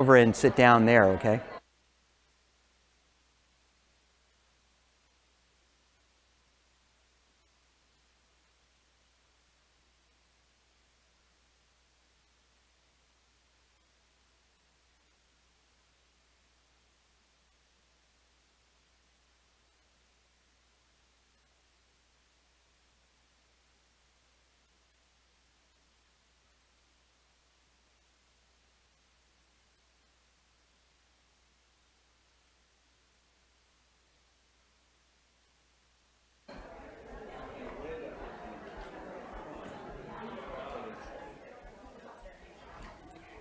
over and sit down there, okay?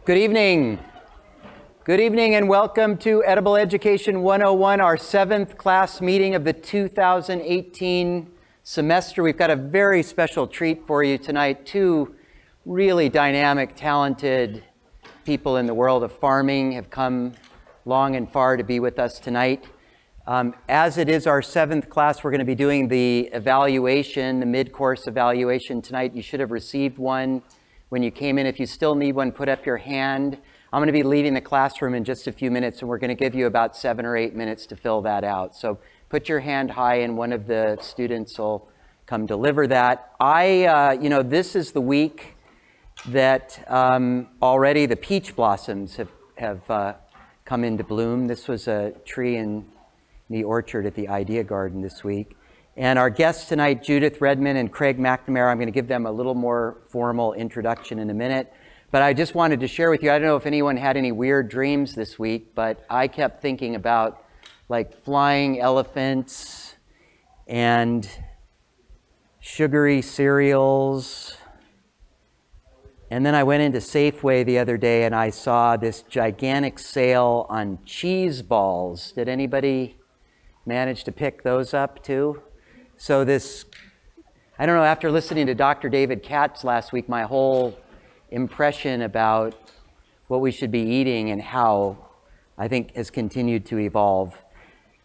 Good evening. Good evening and welcome to Edible Education 101, our 7th class meeting of the 2018 semester. We've got a very special treat for you tonight. Two really dynamic, talented people in the world of farming have come long and far to be with us tonight. As it is our 7th class, we're going to be doing the evaluation, the mid-course evaluation tonight. You should have received one when you came in. If you still need one, put up your hand. I'm going to be leaving the classroom in just a few minutes, and we're going to give you about 7 or 8 minutes to fill that out. So put your hand high, and one of the students will come deliver that. This is the week that already the peach blossoms have come into bloom. This was a tree in the orchard at the Idea Garden this week. And our guests tonight, Judith Redmond and Craig McNamara, I'm going to give them a little more formal introduction in a minute. But I just wanted to share with you, I don't know if anyone had any weird dreams this week, but I kept thinking about like flying elephants and sugary cereals. And then I went into Safeway the other day and I saw this gigantic sale on cheese balls. Did anybody manage to pick those up too? So I don't know, after listening to Dr. David Katz last week, my whole impression about what we should be eating and how, I think, has continued to evolve.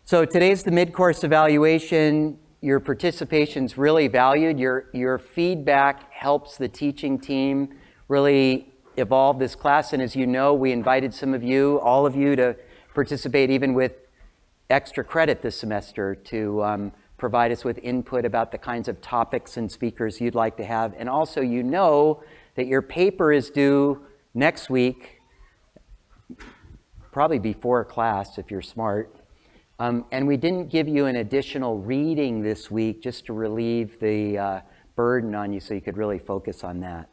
So today's the mid-course evaluation. Your participation's really valued. Your feedback helps the teaching team really evolve this class. And as you know, we invited some of you, all of you, to participate even with extra credit this semester to provide us with input about the kinds of topics and speakers you'd like to have. And also, you know that your paper is due next week, probably before class if you're smart. And we didn't give you an additional reading this week just to relieve the burden on you so you could really focus on that.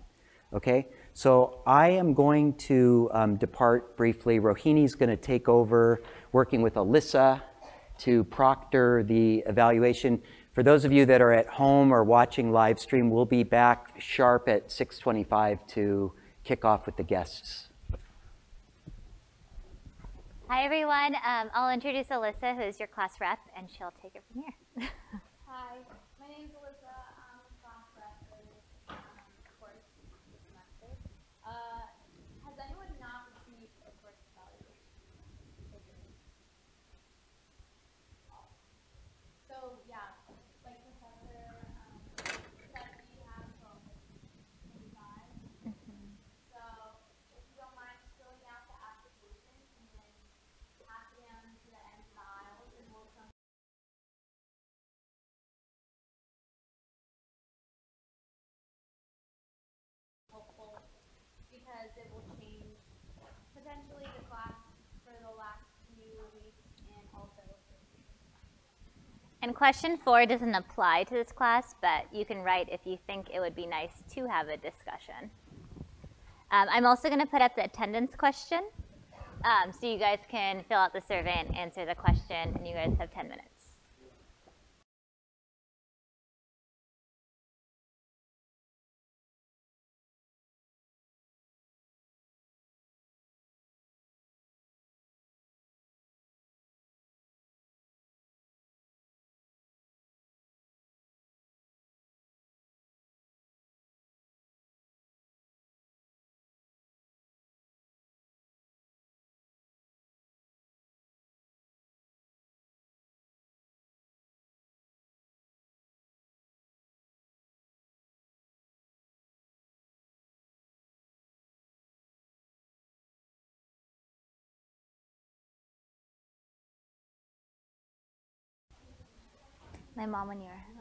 Okay? So I am going to depart briefly. Rohini's going to take over working with Alyssa to proctor the evaluation. For those of you that are at home or watching live stream, we'll be back sharp at 6:25 to kick off with the guests. Hi everyone, I'll introduce Alyssa, who is your class rep, and she'll take it from here. Hi, my name is Alyssa. I'm a class rep for this course this semester. Has anyone not received a course evaluation? So yeah, like Professor said, we have till 25. So if you don't mind filling out the application and then pass it down to the end of the aisles, and we'll come. Helpful because it will change potentially the class for the last few weeks and also. And question 4 doesn't apply to this class, but you can write if you think it would be nice to have a discussion. I'm also going to put up the attendance question, so you guys can fill out the survey and answer the question, and you guys have 10 minutes. My mom when you were.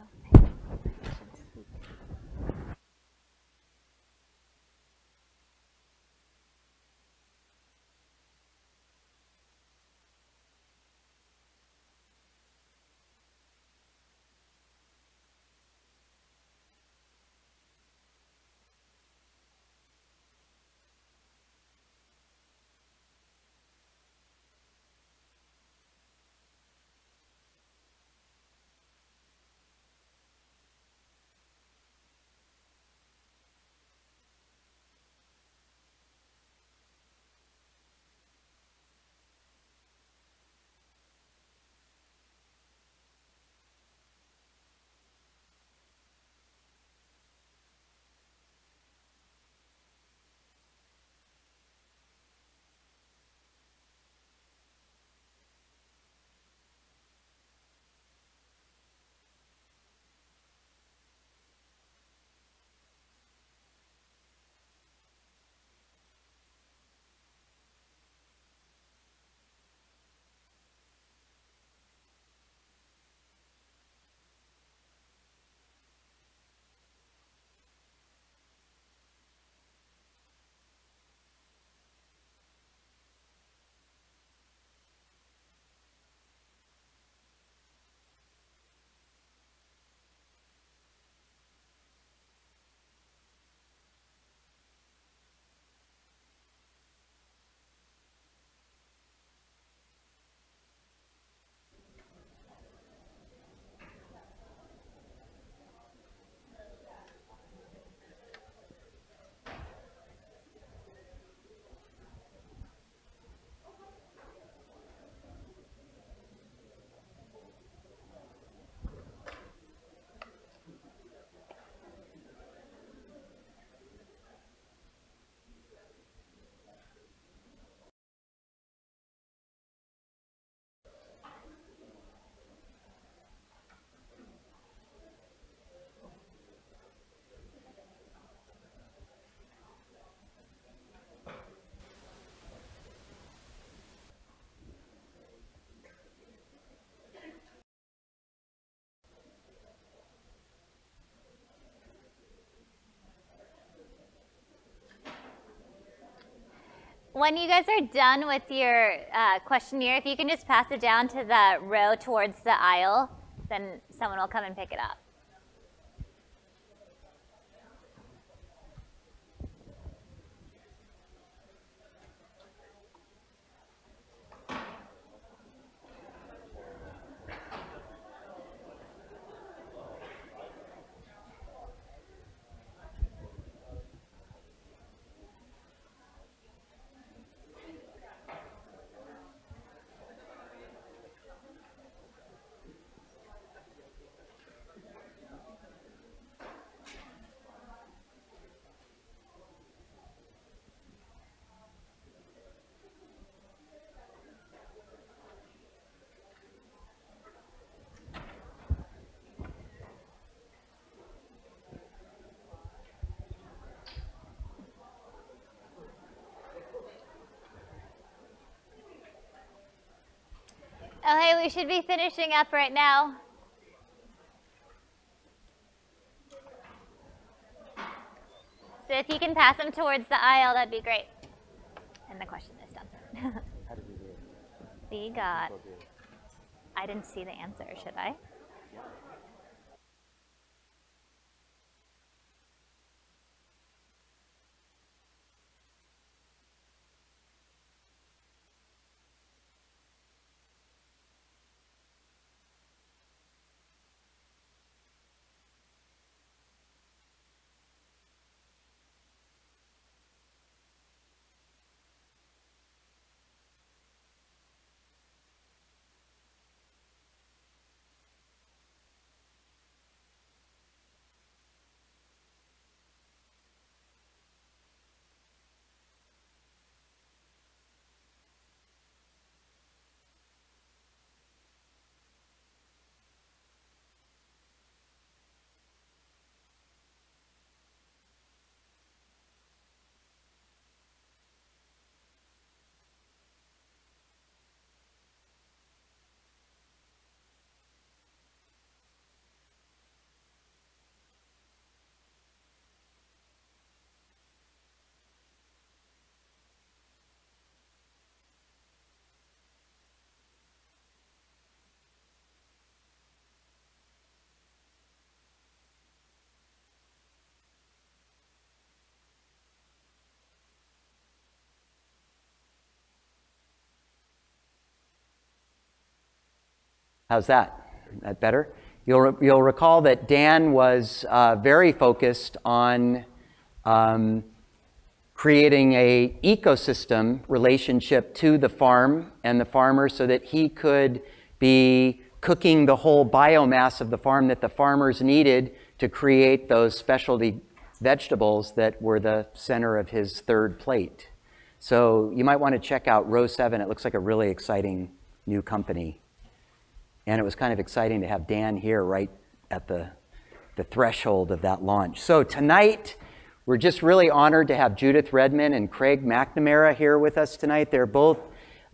When you guys are done with your questionnaire, if you can just pass it down to the row towards the aisle, then someone will come and pick it up. Okay, we should be finishing up right now. So if you can pass them towards the aisle, that'd be great. And the question is done. How did we do? We got, I didn't see the answer, should I? How's that? That better? You'll recall that Dan was very focused on creating a ecosystem relationship to the farm and the farmer so that he could be cooking the whole biomass of the farm that the farmers needed to create those specialty vegetables that were the center of his third plate. So you might want to check out row 7. It looks like a really exciting new company. And it was kind of exciting to have Dan here right at the threshold of that launch. So tonight, we're just really honored to have Judith Redmond and Craig McNamara here with us tonight. They're both,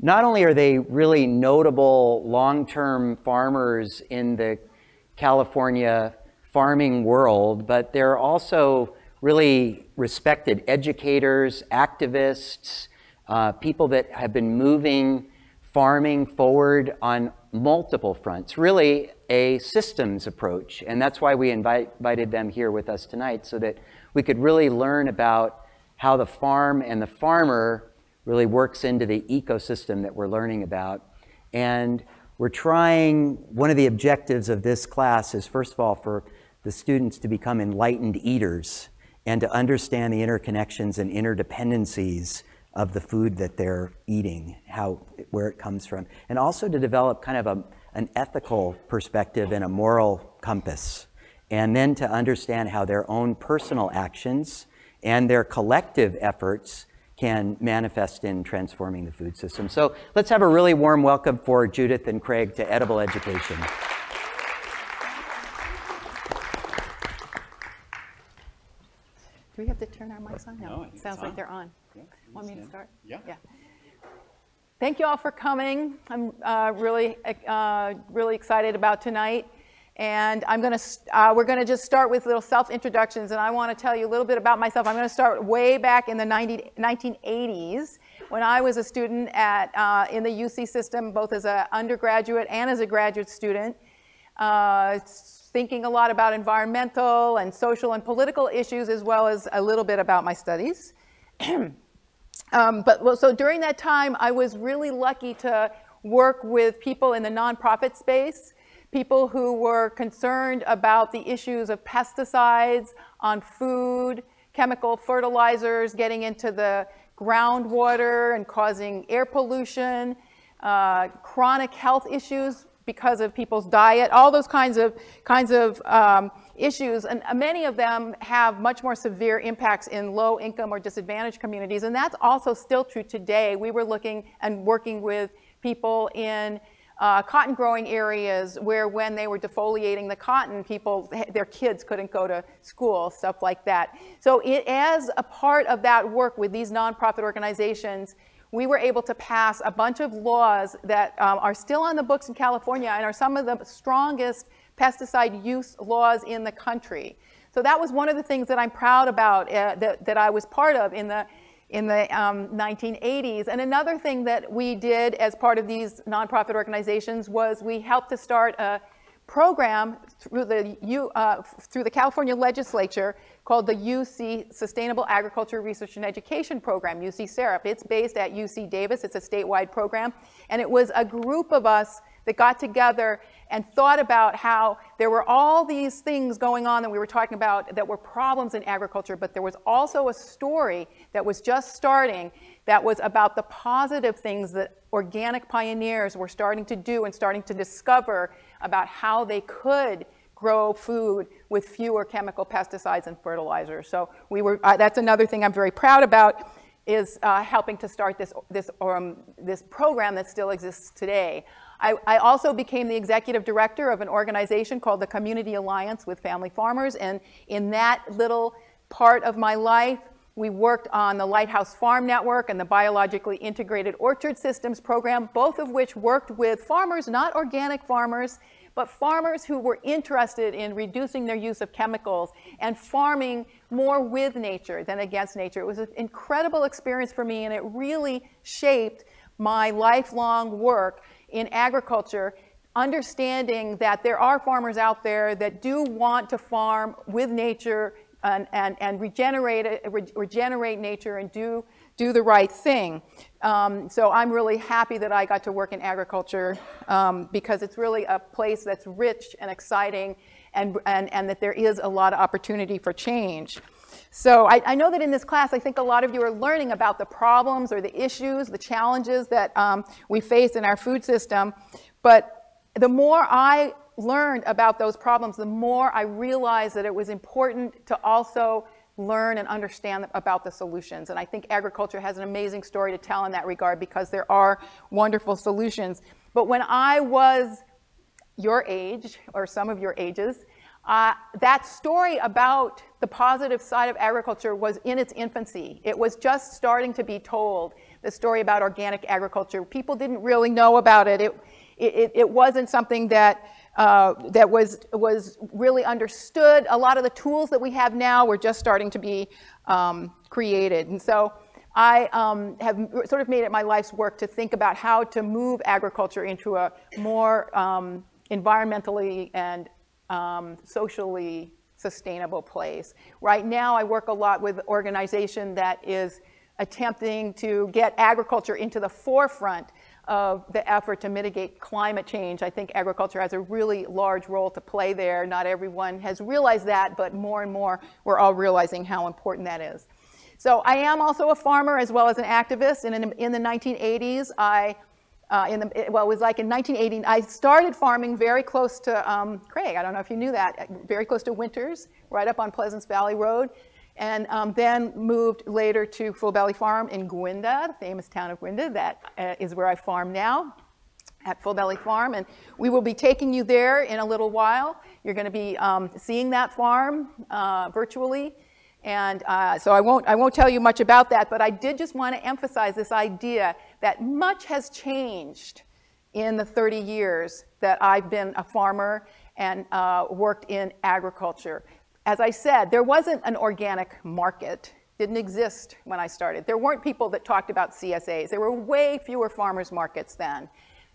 not only are they really notable long-term farmers in the California farming world, but they're also really respected educators, activists, people that have been moving farming forward on multiple fronts, really a systems approach. And that's why we invited them here with us tonight, so that we could really learn about how the farm and the farmer really works into the ecosystem that we're learning about. And we're trying, one of the objectives of this class is, first of all, for the students to become enlightened eaters and to understand the interconnections and interdependencies of the food that they're eating, where it comes from, and also to develop kind of an ethical perspective and a moral compass, and then to understand how their own personal actions and their collective efforts can manifest in transforming the food system. So let's have a really warm welcome for Judith and Craig to Edible Education. Do we have to turn our mics on? No, I think Sounds it's like on. they're on. Yeah, Want me to start? Yeah. Thank you all for coming. I'm really excited about tonight. And we're going to just start with little self-introductions. And I want to tell you a little bit about myself. I'm going to start way back in the 1980s when I was a student in the UC system, both as an undergraduate and as a graduate student. Thinking a lot about environmental and social and political issues, as well as a little bit about my studies. So during that time, I was really lucky to work with people in the nonprofit space, people who were concerned about the issues of pesticides on food, chemical fertilizers getting into the groundwater and causing air pollution, chronic health issues because of people's diet, all those kinds of issues, and many of them have much more severe impacts in low income or disadvantaged communities, and that's also still true today. We were looking and working with people in cotton growing areas where when they were defoliating the cotton, their kids couldn't go to school, stuff like that. So as a part of that work with these nonprofit organizations, we were able to pass a bunch of laws that are still on the books in California and are some of the strongest pesticide use laws in the country. So that was one of the things that I'm proud about that I was part of in the 1980s. And another thing that we did as part of these nonprofit organizations was we helped to start a program through the California legislature called the UC Sustainable Agriculture Research and Education Program, UC SAREP. It's based at UC Davis. It's a statewide program. And it was a group of us that got together and thought about how there were all these things going on that we were talking about that were problems in agriculture, but there was also a story that was just starting that was about the positive things that organic pioneers were starting to do and starting to discover about how they could grow food with fewer chemical pesticides and fertilizers. So that's another thing I'm very proud about, is helping to start this program that still exists today. I also became the executive director of an organization called the Community Alliance with Family Farmers, and in that little part of my life, we worked on the Lighthouse Farm Network and the Biologically Integrated Orchard Systems program, both of which worked with farmers, not organic farmers, but farmers who were interested in reducing their use of chemicals and farming more with nature than against nature. It was an incredible experience for me, and it really shaped my lifelong work in agriculture, understanding that there are farmers out there that do want to farm with nature and regenerate nature and do do the right thing. So I'm really happy that I got to work in agriculture because it's really a place that's rich and exciting and that there is a lot of opportunity for change. So I know that in this class, I think a lot of you are learning about the problems or the issues, the challenges that we face in our food system. But the more I learned about those problems, the more I realized that it was important to also learn and understand about the solutions. And I think agriculture has an amazing story to tell in that regard because there are wonderful solutions. But when I was your age, or some of your ages, that story about the positive side of agriculture was in its infancy. It was just starting to be told, the story about organic agriculture. People didn't really know about it. It wasn't something that was really understood. A lot of the tools that we have now were just starting to be created. And so I have sort of made it my life's work to think about how to move agriculture into a more environmentally and socially sustainable place. Right now, I work a lot with an organization that is attempting to get agriculture into the forefront of the effort to mitigate climate change. I think agriculture has a really large role to play there. Not everyone has realized that, but more and more we're all realizing how important that is. So I am also a farmer as well as an activist. And in the 1980s, it was like in 1980, I started farming very close to Craig. I don't know if you knew that. Very close to Winters, right up on Pleasance Valley Road. And then moved later to Full Belly Farm in Gwinda, the famous town of Gwinda. That is where I farm now, at Full Belly Farm. And we will be taking you there in a little while. You're going to be seeing that farm virtually. And so I won't tell you much about that, but I did just want to emphasize this idea that much has changed in the 30 years that I've been a farmer and worked in agriculture. As I said, there wasn't an organic market. Didn't exist when I started. There weren't people that talked about CSAs. There were way fewer farmers markets then.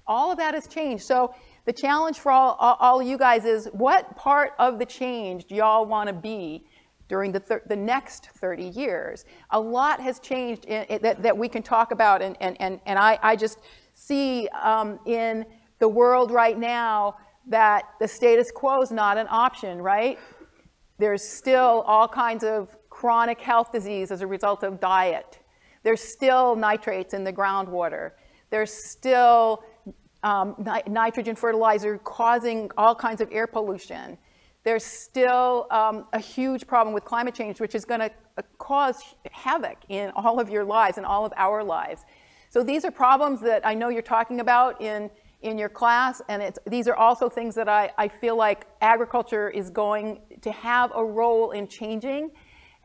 All of that has changed. So the challenge for all you guys is, what part of the change do y'all want to be during the next 30 years? A lot has changed that we can talk about, and I just see in the world right now that the status quo is not an option, right? There's still all kinds of chronic health disease as a result of diet. There's still nitrates in the groundwater. There's still nitrogen fertilizer causing all kinds of air pollution. There's still a huge problem with climate change, which is going to cause havoc in all of your lives and all of our lives. So these are problems that I know you're talking about in your class, and these are also things that I feel like agriculture is going to have a role in changing.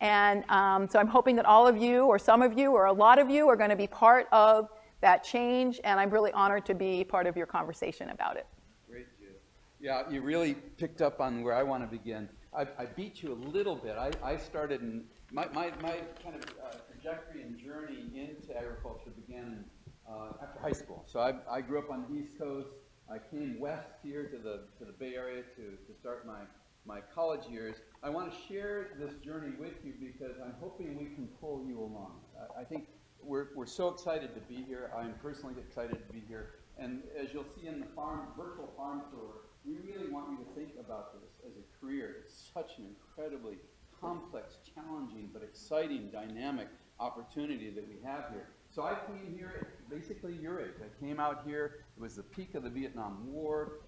And so I'm hoping that all of you, or some of you, or a lot of you are going to be part of that change, and I'm really honored to be part of your conversation about it. Great, Judith. Yeah, you really picked up on where I want to begin. I beat you a little bit. I started in, my kind of trajectory and journey into agriculture began after high school. So I grew up on the East Coast. I came west here to the Bay Area to start my college years. I want to share this journey with you because I'm hoping we can pull you along. I think we're so excited to be here. I'm personally excited to be here. And as you'll see in the virtual farm tour, we really want you to think about this as a career. It's such an incredibly complex, challenging, but exciting, dynamic opportunity that we have here. So I came here at basically your age. I came out here, it was the peak of the Vietnam War.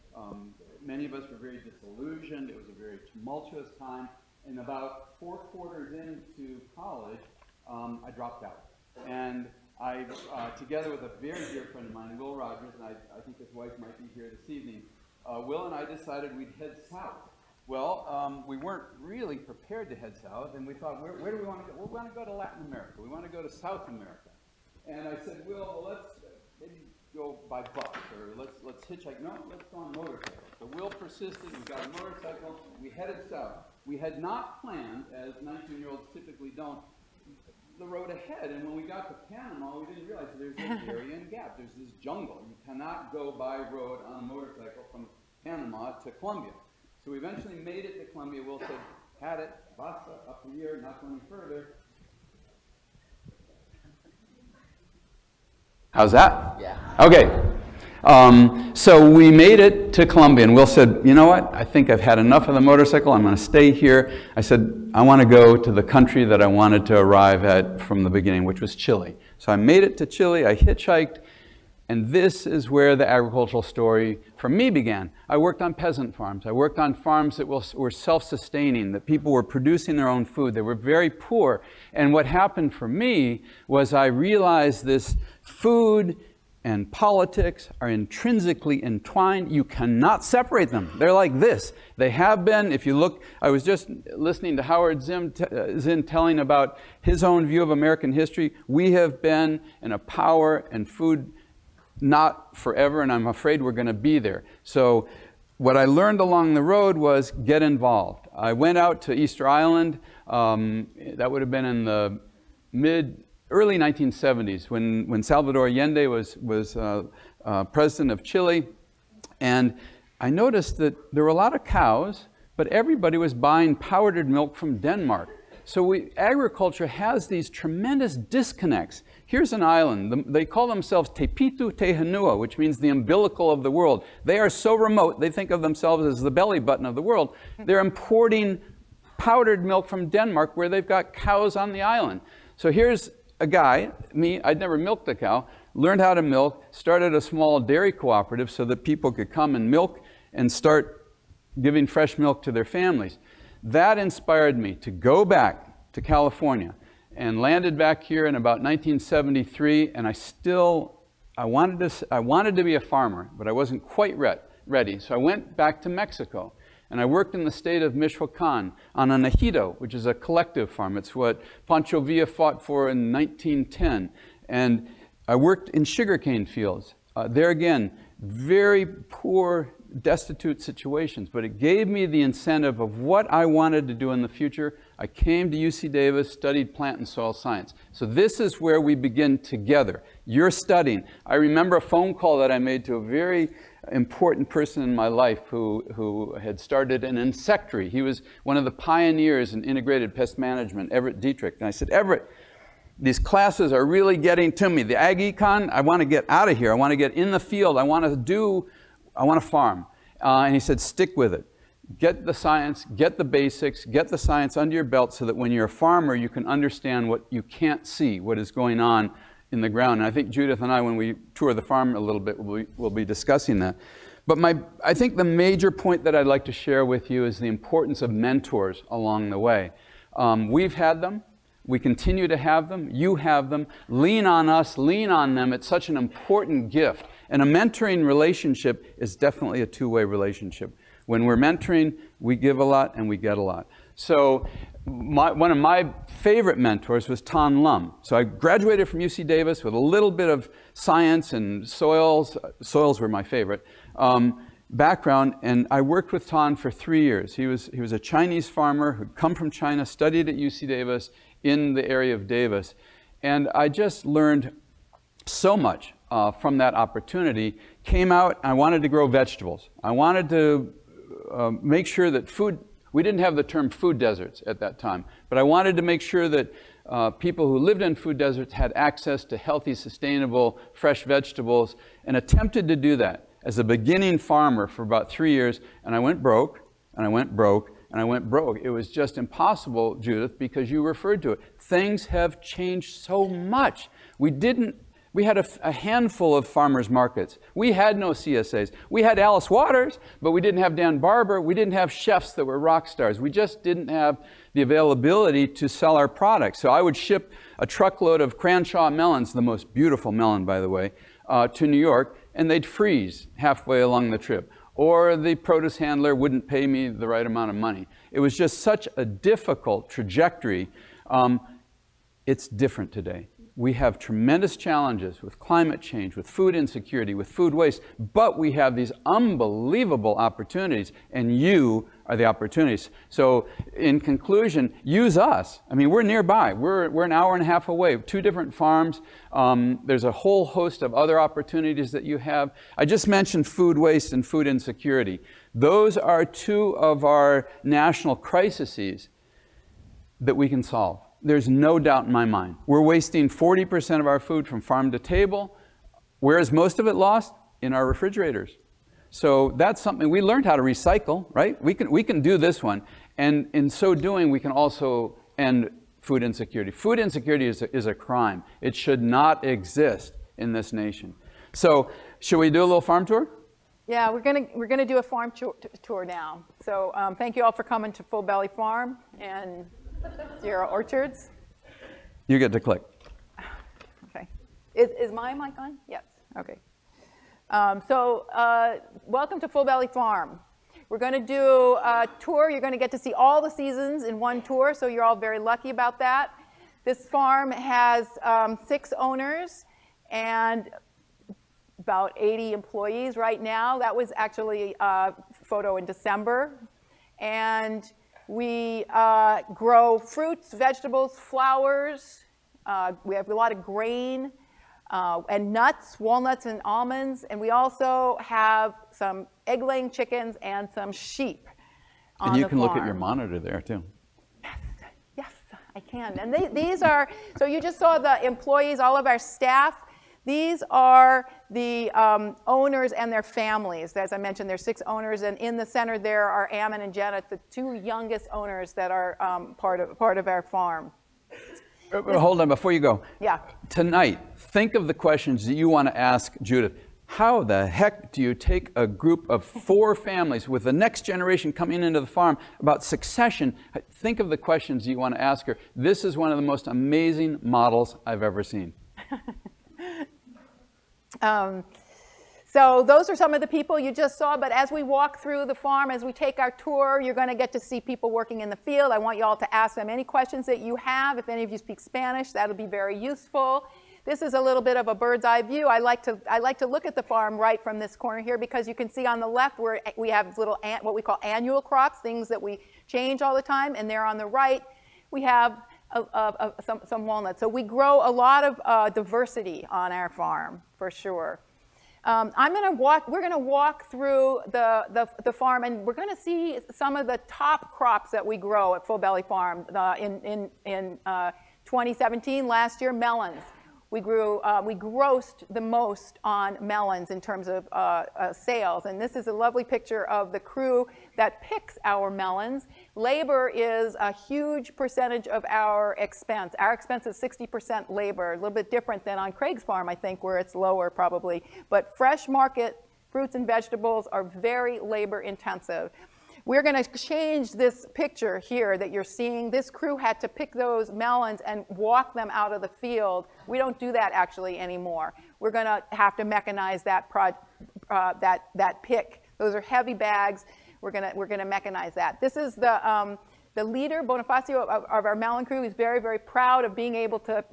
Many of us were very disillusioned. It was a very tumultuous time. And about 4 quarters into college, I dropped out. And I, together with a very dear friend of mine, Will Rogers, and I think his wife might be here this evening, Will and I decided we'd head south. Well, we weren't really prepared to head south, and we thought, where do we want to go? We want to go to Latin America. We want to go to South America. And I said, Will, well, let's maybe go by bus, or let's hitchhike. No, let's go on motorcycle. So Will persisted. We got a motorcycle. We headed south. We had not planned, as 19-year-olds typically don't, the road ahead. And when we got to Panama, we didn't realize there's this Darien Gap. There's this jungle. You cannot go by road on a motorcycle from Panama to Colombia. So we eventually made it to Colombia. Will said, had it, basta, up here, not going further. How's that? Yeah. Okay. So we made it to Colombia, and Will said, you know what? I think I've had enough of the motorcycle. I'm going to stay here. I said, I want to go to the country that I wanted to arrive at from the beginning, which was Chile. So I made it to Chile. I hitchhiked. And this is where the agricultural story for me began. I worked on peasant farms. I worked on farms that were self-sustaining, that people were producing their own food. They were very poor. And what happened for me was I realized this food and politics are intrinsically entwined. You cannot separate them. They're like this. They have been. If you look, I was just listening to Howard Zinn telling about his own view of American history. We have been in a power and food not forever, and I'm afraid we're going to be there. So what I learned along the road was get involved. I went out to Easter Island. That would have been in the early 1970s when Salvador Allende was president of Chile. And I noticed that there were a lot of cows, but everybody was buying powdered milk from Denmark. So agriculture has these tremendous disconnects. Here's an island. They call themselves Tepitu Tehenua, which means the umbilical of the world. They are so remote, they think of themselves as the belly button of the world. They're importing powdered milk from Denmark where they've got cows on the island. So here's a guy, me, I'd never milked a cow, learned how to milk, started a small dairy cooperative so that people could come and milk and start giving fresh milk to their families. That inspired me to go back to California and landed back here in about 1973, and I wanted to be a farmer, but I wasn't quite ready. So I went back to Mexico, and I worked in the state of Michoacan on an ejido, which is a collective farm. It's what Pancho Villa fought for in 1910. And I worked in sugarcane fields. There again, very poor, destitute situations, but it gave me the incentive of what I wanted to do in the future. I came to UC Davis, studied plant and soil science. So this is where we begin together. You're studying. I remember a phone call that I made to a very important person in my life who had started an insectary. He was one of the pioneers in integrated pest management, Everett Dietrich. And I said, Everett, these classes are really getting to me. The ag econ, I want to get out of here. I want to get in the field. I want to farm. And he said, stick with it. Get the science, get the basics, get the science under your belt so that when you're a farmer, you can understand what you can't see, what is going on in the ground. And I think Judith and I, when we tour the farm a little bit, we'll be discussing that. But I think the major point that I'd like to share with you is the importance of mentors along the way. We've had them. We continue to have them. You have them. Lean on us. Lean on them. It's such an important gift. And a mentoring relationship is definitely a two-way relationship. When we're mentoring, we give a lot and we get a lot. So one of my favorite mentors was Ton Lum. So I graduated from UC Davis with a little bit of science and soils. Soils were my favorite. Background, and I worked with Ton for 3 years. He was a Chinese farmer who'd come from China, studied at UC Davis in the area of Davis. And I just learned so much from that opportunity. Came out, I wanted to grow vegetables. I wanted to make sure that food, we didn't have the term food deserts at that time, but I wanted to make sure that people who lived in food deserts had access to healthy, sustainable, fresh vegetables, and attempted to do that as a beginning farmer for about 3 years, and I went broke, and I went broke, and I went broke. It was just impossible, Judith, because you referred to it. Things have changed so much. We had a handful of farmers markets. We had no CSAs. We had Alice Waters, but we didn't have Dan Barber. We didn't have chefs that were rock stars. We just didn't have the availability to sell our products. So I would ship a truckload of Cranshaw melons, the most beautiful melon, by the way, to New York, and they'd freeze halfway along the trip. Or the produce handler wouldn't pay me the right amount of money. It was just such a difficult trajectory. It's different today. We have tremendous challenges with climate change, with food insecurity, with food waste, but we have these unbelievable opportunities, and you are the opportunities. So in conclusion, use us. I mean, we're nearby. We're an hour and a half away, 2 different farms. There's a whole host of other opportunities that you have. I just mentioned food waste and food insecurity. Those are 2 of our national crises that we can solve. There's no doubt in my mind. We're wasting 40% of our food from farm to table. Where is most of it lost? In our refrigerators. So that's something we learned how to recycle, right? We can do this one, and in so doing, we can also end food insecurity. Food insecurity is a crime. It should not exist in this nation. So, should we do a little farm tour? Yeah, we're gonna do a farm tour now. So thank you all for coming to Full Belly Farm and Sierra Orchards. You get to click. Okay. Is my mic on? Yes. Okay. Welcome to Full Belly Farm. We're going to do a tour. You're going to get to see all the seasons in one tour, so you're all very lucky about that. This farm has 6 owners and about 80 employees right now. That was actually a photo in December. And we grow fruits, vegetables, flowers. We have a lot of grain. And nuts, walnuts and almonds, and we also have some egg-laying chickens and some sheep on the farm. And you can look at your monitor there too. Yes, I can. And these are, so you just saw the employees, all of our staff. These are the owners and their families. As I mentioned, there's 6 owners, and in the center there are Ammon and Janet, the 2 youngest owners that are part of our farm. Hold on, before you go. Yeah. Tonight, think of the questions that you want to ask Judith. How the heck do you take a group of 4 families with the next generation coming into the farm about succession? Think of the questions you want to ask her. This is one of the most amazing models I've ever seen. So those are some of the people you just saw, but as we walk through the farm, as we take our tour, you're going to get to see people working in the field. I want you all to ask them any questions that you have. If any of you speak Spanish, that'll be very useful. This is a little bit of a bird's eye view. I like to look at the farm right from this corner here, because you can see on the left where we have little what we call annual crops, things that we change all the time, and there on the right we have some walnuts. So we grow a lot of diversity on our farm for sure. We're going to walk through the farm, and we're going to see some of the top crops that we grow at Full Belly Farm. In 2017, last year, melons. We grossed the most on melons in terms of sales, and this is a lovely picture of the crew that picks our melons. Labor is a huge percentage of our expense. Our expense is 60% labor, a little bit different than on Craig's farm, I think, where it's lower probably. But fresh market fruits and vegetables are very labor intensive. We're going to change this picture here that you're seeing. This crew had to pick those melons and walk them out of the field. We don't do that actually anymore. We're going to have to mechanize that pick. Those are heavy bags. We're going to mechanize that. This is the leader, Bonifacio, of our melon crew. He's very, very proud of being able to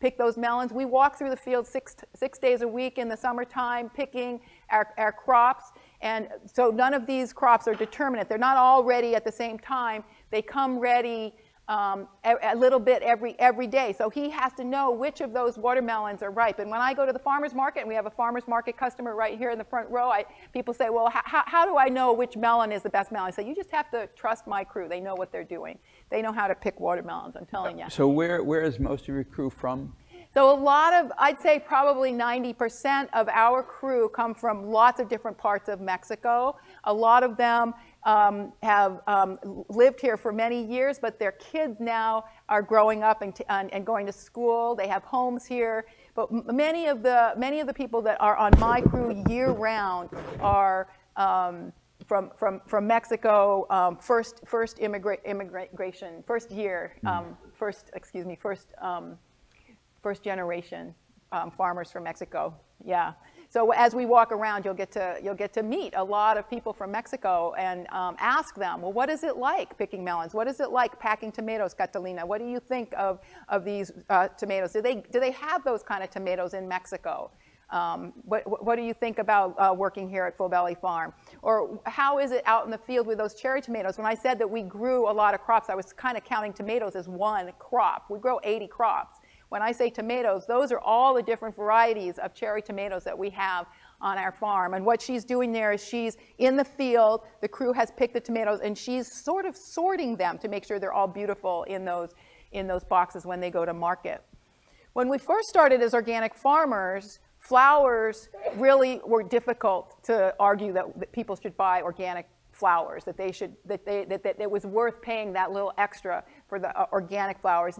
pick those melons. We walk through the field six days a week in the summertime picking our crops. And so none of these crops are determinate. They're not all ready at the same time. They come ready a little bit every day. So he has to know which of those watermelons are ripe. And when I go to the farmer's market, and we have a farmer's market customer right here in the front row, people say, well, how do I know which melon is the best melon? I say, you just have to trust my crew. They know what they're doing. They know how to pick watermelons, I'm telling you. So where is most of your crew from? So a lot of, I'd say probably 90% of our crew come from lots of different parts of Mexico. A lot of them have lived here for many years, but their kids now are growing up and going to school. They have homes here. But many of the people that are on my crew year-round are from Mexico, first immigration, first year, first generation farmers from Mexico. Yeah. So as we walk around, you'll get to meet a lot of people from Mexico and ask them, well, what is it like picking melons? What is it like packing tomatoes, Catalina? What do you think of these tomatoes? Do they have those kind of tomatoes in Mexico? What do you think about working here at Full Belly Farm? Or how is it out in the field with those cherry tomatoes? When I said that we grew a lot of crops, I was kind of counting tomatoes as one crop. We grow 80 crops. When I say tomatoes, those are all the different varieties of cherry tomatoes that we have on our farm. And what she's doing there is she's in the field, the crew has picked the tomatoes, and she's sort of sorting them to make sure they're all beautiful in those boxes when they go to market. When we first started as organic farmers, flowers really were difficult to argue that people should buy organic flowers, that it was worth paying that little extra for the organic flowers.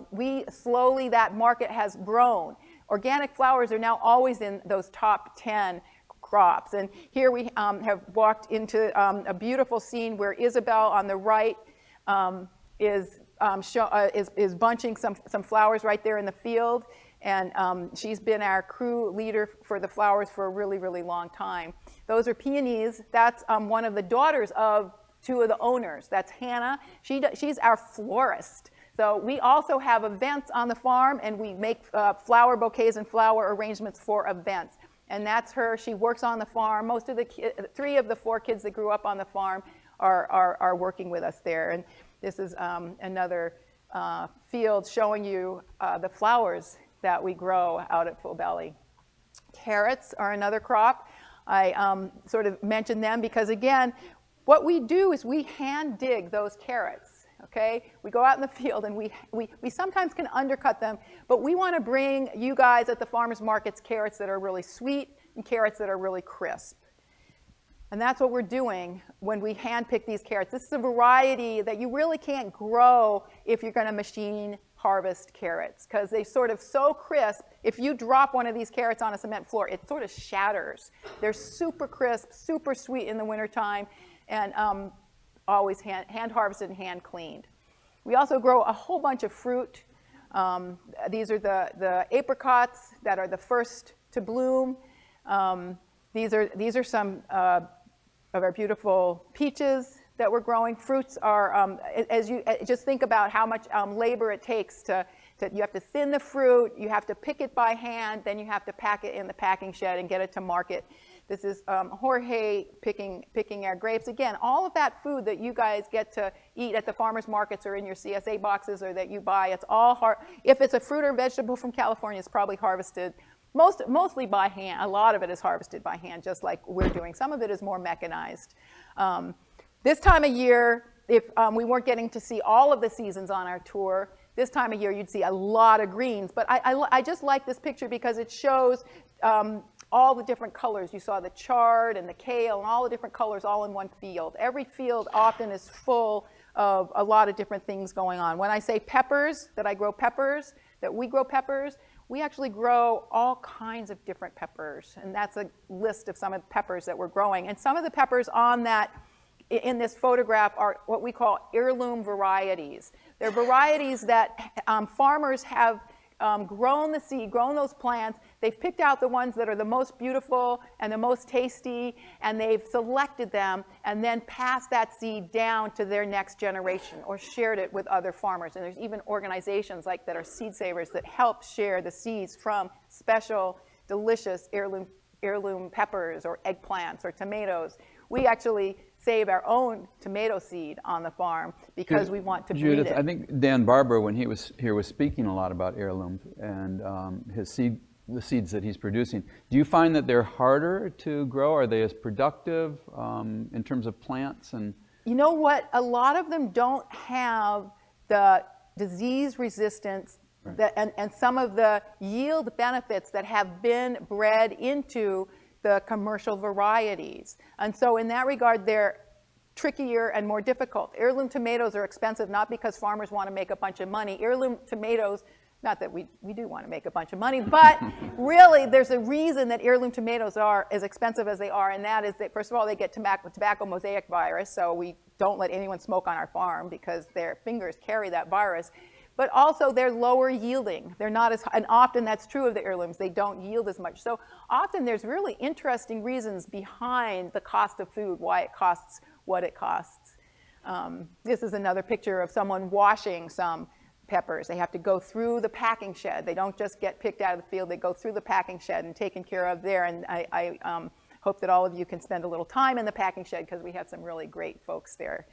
Slowly, that market has grown. Organic flowers are now always in those top 10 crops. And here we have walked into a beautiful scene where Isabel on the right is bunching some flowers right there in the field. And she's been our crew leader for the flowers for a really, really long time. Those are peonies. That's one of the daughters of two of the owners. That's Hannah. She's our florist. So we also have events on the farm, and we make flower bouquets and flower arrangements for events. And that's her. She works on the farm. Most of the 3 of the 4 kids that grew up on the farm are working with us there. And this is another field showing you the flowers that we grow out at Full Belly. Carrots are another crop. I sort of mentioned them because, again, what we do is we hand dig those carrots, okay? We go out in the field and we sometimes can undercut them, but we want to bring you guys at the farmers markets carrots that are really sweet and carrots that are really crisp. And that's what we're doing when we hand pick these carrots. This is a variety that you really can't grow if you're going to machine harvest carrots, because they sort of so crisp. If you drop one of these carrots on a cement floor, it sort of shatters. They're super crisp, super sweet in the wintertime, and always hand harvested and hand cleaned. We also grow a whole bunch of fruit. These are the apricots that are the first to bloom. These are some of our beautiful peaches that we're growing. Fruits are, as you just think about how much labor it takes you have to thin the fruit, you have to pick it by hand, then you have to pack it in the packing shed and get it to market. This is Jorge picking our grapes. Again, all of that food that you guys get to eat at the farmers markets or in your CSA boxes or that you buy, it's all if it's a fruit or vegetable from California, it's probably harvested mostly by hand. A lot of it is harvested by hand, just like we're doing. Some of it is more mechanized. This time of year, if we weren't getting to see all of the seasons on our tour, this time of year you'd see a lot of greens. But I just like this picture because it shows all the different colors. You saw the chard and the kale and all the different colors all in one field. Every field often is full of a lot of different things going on. When I say peppers, that we grow peppers, we actually grow all kinds of different peppers. And that's a list of some of the peppers that we're growing. And some of the peppers in this photograph are what we call heirloom varieties. They're varieties that farmers have grown the seed, grown those plants. They've picked out the ones that are the most beautiful and the most tasty, and they've selected them and then passed that seed down to their next generation or shared it with other farmers. And there's even organizations that are seed savers that help share the seeds from special, delicious heirloom peppers or eggplants or tomatoes. We actually save our own tomato seed on the farm because we want to breed Judith, it. I think Dan Barber, when he was here, was speaking a lot about heirlooms and the seeds that he's producing. Do you find that they're harder to grow? Are they as productive in terms of plants? And you know what? A lot of them don't have the disease resistance and some of the yield benefits that have been bred into the commercial varieties. And so in that regard, they're trickier and more difficult. Heirloom tomatoes are expensive not because farmers want to make a bunch of money. Heirloom tomatoes, not that we do want to make a bunch of money, but really there's a reason that heirloom tomatoes are as expensive as they are, and that is that, first of all, they get tobacco mosaic virus, so we don't let anyone smoke on our farm because their fingers carry that virus. But also they're lower yielding. They're not as, and often that's true of the heirlooms, they don't yield as much. So often there's really interesting reasons behind the cost of food, why it costs what it costs. This is another picture of someone washing some peppers. They have to go through the packing shed. They don't just get picked out of the field, they go through the packing shed and taken care of there. And I hope that all of you can spend a little time in the packing shed because we have some really great folks there.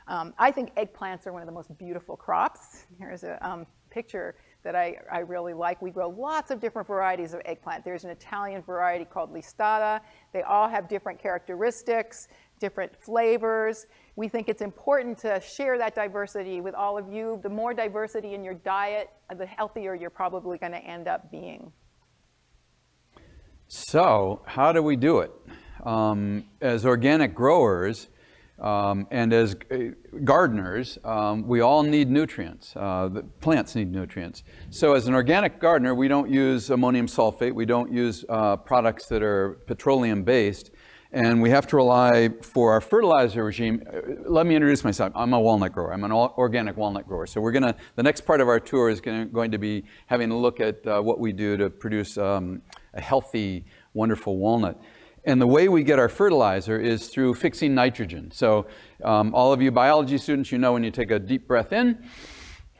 I think eggplants are one of the most beautiful crops. Here's a picture that I really like. We grow lots of different varieties of eggplant. There's an Italian variety called listata. They all have different characteristics, different flavors. We think it's important to share that diversity with all of you. The more diversity in your diet, the healthier you're probably going to end up being. So how do we do it? As organic growers and as gardeners, we all need nutrients. The plants need nutrients. So as an organic gardener, we don't use ammonium sulfate. We don't use products that are petroleum-based. And we have to rely for our fertilizer regime. Let me introduce myself. I'm a walnut grower. I'm an organic walnut grower. So we're gonna, the next part of our tour is going to be having a look at what we do to produce a healthy, wonderful walnut. And the way we get our fertilizer is through fixing nitrogen. So all of you biology students, you know when you take a deep breath in,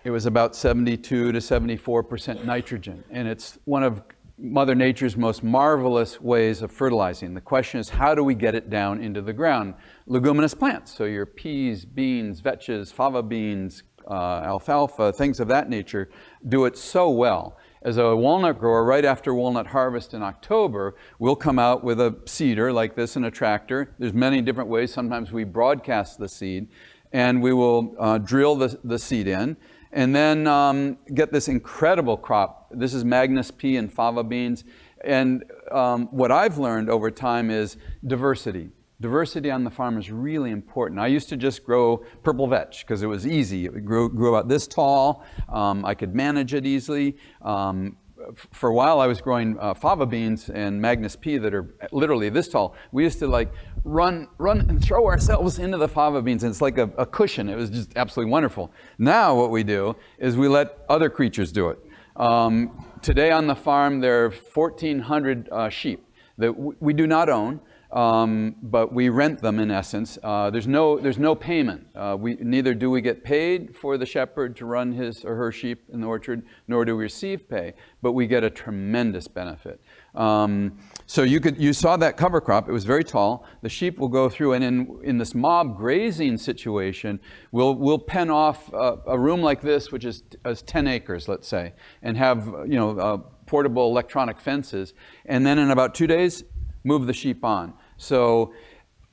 it was about 72 to 74% nitrogen. And it's one of Mother Nature's most marvelous ways of fertilizing. The question is, how do we get it down into the ground? Leguminous plants, so your peas, beans, vetches, fava beans, alfalfa, things of that nature, do it so well. As a walnut grower, right after walnut harvest in October, we'll come out with a seeder like this in a tractor. There's many different ways. Sometimes we broadcast the seed, and we will drill the seed in, and then get this incredible crop. This is Magnus pea and fava beans. And what I've learned over time is diversity. Diversity on the farm is really important. I used to just grow purple vetch because it was easy. It grew about this tall. I could manage it easily. For a while I was growing fava beans and Magnus pea that are literally this tall. We used to like run and throw ourselves into the fava beans, and it's like a cushion. It was just absolutely wonderful. Now what we do is we let other creatures do it. Today on the farm there are 1,400 sheep that we do not own. But we rent them in essence. There's no payment. Neither do we get paid for the shepherd to run his or her sheep in the orchard, nor do we receive pay, but we get a tremendous benefit. So you saw that cover crop. It was very tall. The sheep will go through, and in this mob grazing situation, we'll pen off a room like this, which is 10 acres, let's say, and have portable electronic fences, and then in about 2 days, move the sheep on. So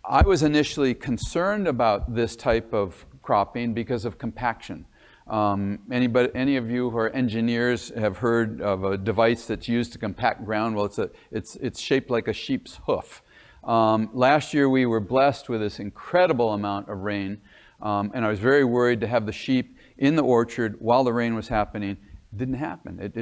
I was initially concerned about this type of cropping because of compaction. Any of you who are engineers have heard of a device that's used to compact ground. Well, it's shaped like a sheep's hoof. Last year we were blessed with this incredible amount of rain, and I was very worried to have the sheep in the orchard while the rain was happening. It didn't happen.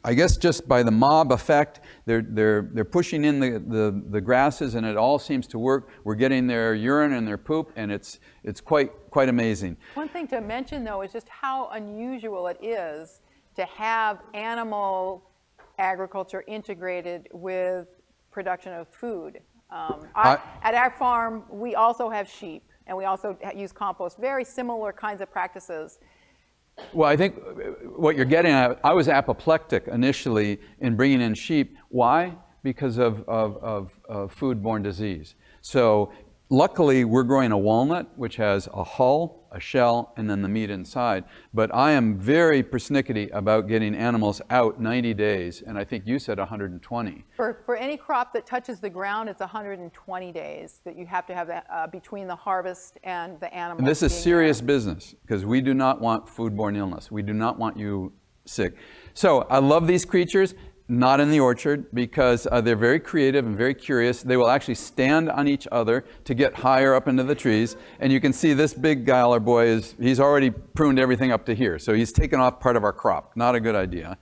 I guess just by the mob effect, they're pushing in the grasses, and it all seems to work. We're getting their urine and their poop, and it's quite amazing. One thing to mention though is just how unusual it is to have animal agriculture integrated with production of food. At our farm, we also have sheep, and we also use compost. Very similar kinds of practices. Well, I think what you're getting at, I was apoplectic initially in bringing in sheep. Why? Because of foodborne disease. So luckily, we're growing a walnut, which has a hull, a shell, and then the meat inside. But I am very persnickety about getting animals out 90 days, and I think you said 120. For any crop that touches the ground, it's 120 days that you have to have between the harvest and the animals. And this is serious business, because we do not want foodborne illness. We do not want you sick. So I love these creatures. Not in the orchard, because they're very creative and very curious. They will actually stand on each other to get higher up into the trees. And you can see this big guy, our boy, he's already pruned everything up to here. So he's taken off part of our crop. Not a good idea.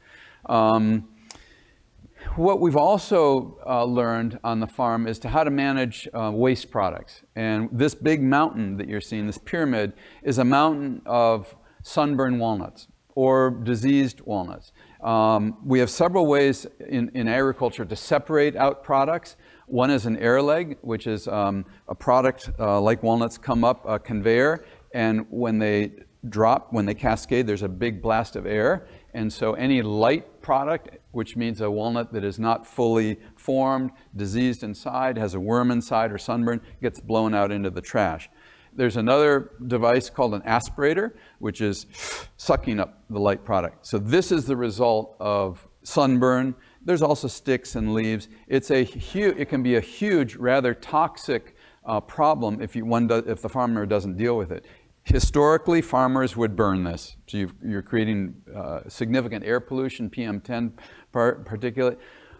What we've also learned on the farm is how to manage waste products. And this big mountain that you're seeing, this pyramid, is a mountain of sunburned walnuts or diseased walnuts. We have several ways in agriculture to separate out products. One is an air leg, which is a product like walnuts come up a conveyor, and when they drop, when they cascade, there's a big blast of air. And so any light product, which means a walnut that is not fully formed, diseased inside, has a worm inside or sunburn, gets blown out into the trash. There's another device called an aspirator, which is sucking up the light product. So this is the result of sunburn. There's also sticks and leaves. It can be a huge, rather toxic problem if the farmer doesn't deal with it. Historically, farmers would burn this. So you're creating significant air pollution, PM10 particulate.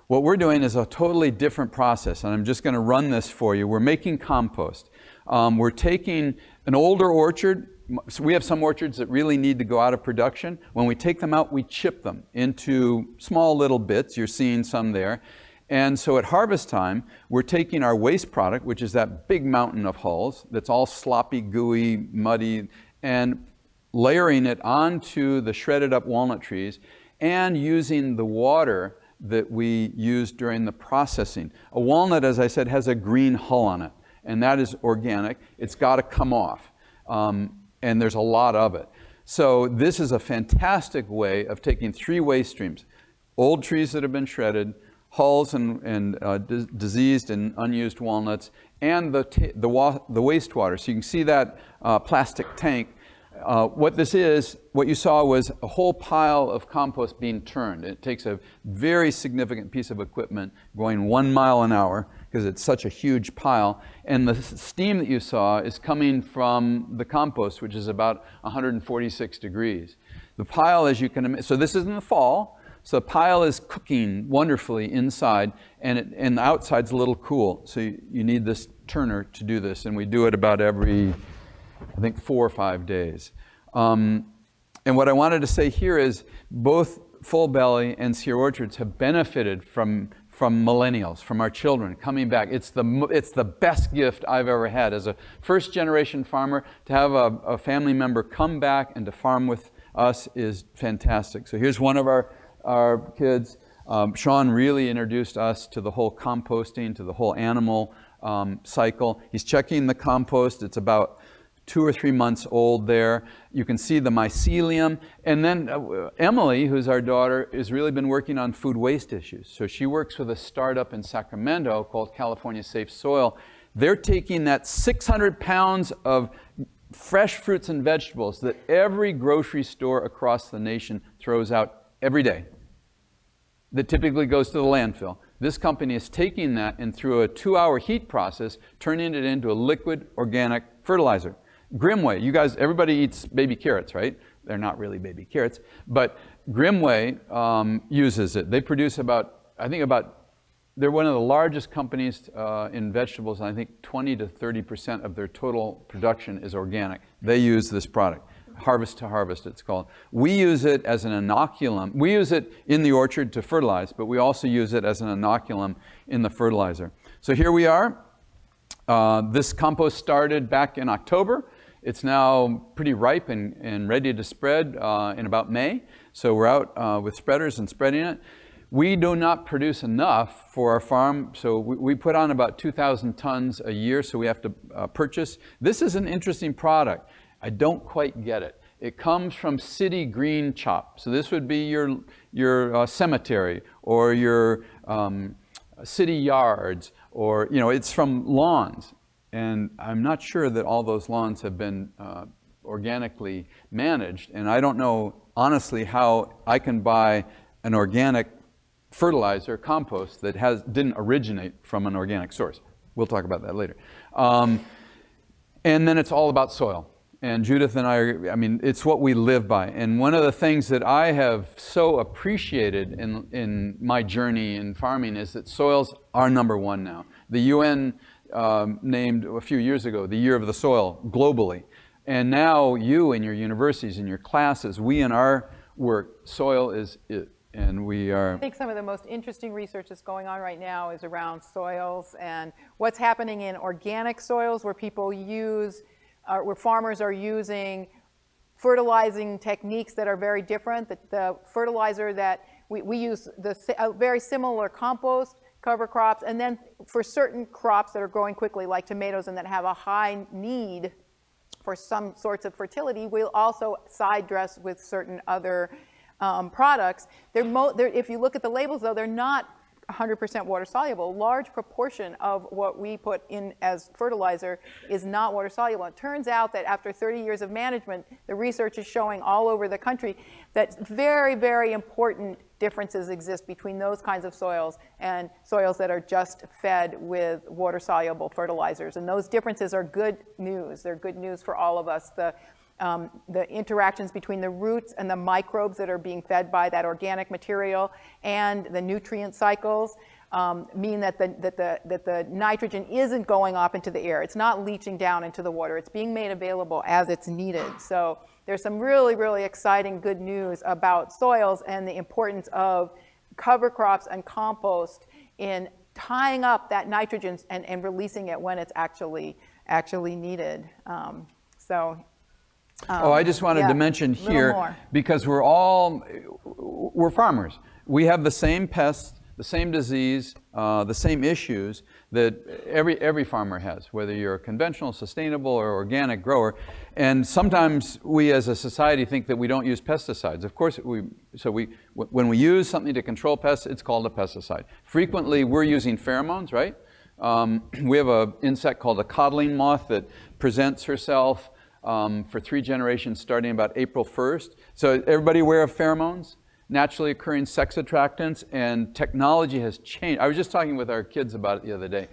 What we're doing is a totally different process, and I'm just going to run this for you. We're making compost. We're taking an older orchard. So we have some orchards that really need to go out of production. When we take them out, we chip them into small little bits. You're seeing some there. And so at harvest time, we're taking our waste product, which is that big mountain of hulls that's all sloppy, gooey, muddy, and layering it onto the shredded up walnut trees and using the water that we use during the processing. A walnut, as I said, has a green hull on it, and that is organic. It's got to come off, and there's a lot of it. So this is a fantastic way of taking 3 waste streams: old trees that have been shredded, hulls and diseased and unused walnuts, and the wastewater. So you can see that plastic tank. What this is, what you saw was a whole pile of compost being turned. It takes a very significant piece of equipment going 1 mile an hour because it's such a huge pile. And the steam that you saw is coming from the compost, which is about 146 degrees. The pile, as you can imagine, so this is in the fall, so the pile is cooking wonderfully inside, and the outside's a little cool. So you need this turner to do this, and we do it about every, I think, 4 or 5 days. And what I wanted to say here is both Full Belly and Sierra Orchards have benefited from millennials, from our children coming back. It's the best gift I've ever had as a first-generation farmer. To have a family member come back and to farm with us is fantastic. So here's one of our kids. Sean really introduced us to the whole composting, to the whole animal cycle. He's checking the compost. It's about 2 or 3 months old there. You can see the mycelium. And then Emily, who's our daughter, has really been working on food waste issues. So she works with a startup in Sacramento called California Safe Soil. They're taking that 600 pounds of fresh fruits and vegetables that every grocery store across the nation throws out every day, that typically goes to the landfill. This company is taking that and through a 2-hour heat process, turning it into a liquid organic fertilizer. Grimway, you guys, everybody eats baby carrots, right? They're not really baby carrots, but Grimway uses it. They produce they're one of the largest companies in vegetables, and I think 20 to 30% of their total production is organic. They use this product. Harvest to Harvest, it's called. We use it as an inoculum. We use it in the orchard to fertilize, but we also use it as an inoculum in the fertilizer. So here we are. This compost started back in October. It's now pretty ripe and ready to spread in about May. So we're out with spreaders and spreading it. We do not produce enough for our farm, so we put on about 2,000 tons a year, so we have to purchase. This is an interesting product. I don't quite get it. It comes from city green chop. So this would be your cemetery or your city yards, or, you know, it's from lawns. And I'm not sure that all those lawns have been organically managed. And I don't know, honestly, how I can buy an organic fertilizer, compost, that didn't originate from an organic source. We'll talk about that later. And then it's all about soil. And Judith and I mean, it's what we live by. And one of the things that I have so appreciated in my journey in farming is that soils are #1 now. The UN named a few years ago the Year of the Soil globally. And now you in your universities, in your classes, we in our work, soil is it. And we are... I think some of the most interesting research that's going on right now is around soils and what's happening in organic soils where people use, where farmers are using fertilizing techniques that are very different. The fertilizer that we use, very similar compost, cover crops, and then for certain crops that are growing quickly, like tomatoes, and that have a high need for some sorts of fertility, we'll also side dress with certain other products. If you look at the labels, though, they're not 100% water soluble. A large proportion of what we put in as fertilizer is not water soluble. It turns out that after 30 years of management, the research is showing all over the country that very, very important differences exist between those kinds of soils and soils that are just fed with water soluble fertilizers. And those differences are good news. They're good news for all of us. the interactions between the roots and the microbes that are being fed by that organic material and the nutrient cycles mean that the nitrogen isn't going off into the air. It's not leaching down into the water. It's being made available as it's needed. So there's some really, really exciting good news about soils and the importance of cover crops and compost in tying up that nitrogen and releasing it when it's actually needed. I just wanted to mention here, because we're farmers. We have the same pests, the same disease, the same issues that every farmer has, whether you're a conventional, sustainable, or organic grower. And sometimes we as a society think that we don't use pesticides. Of course, when we use something to control pests, it's called a pesticide. Frequently, we're using pheromones, right? We have an insect called a codling moth that presents herself for 3 generations starting about April 1st. So everybody aware of pheromones? Naturally occurring sex attractants, and technology has changed. I was just talking with our kids about it the other day.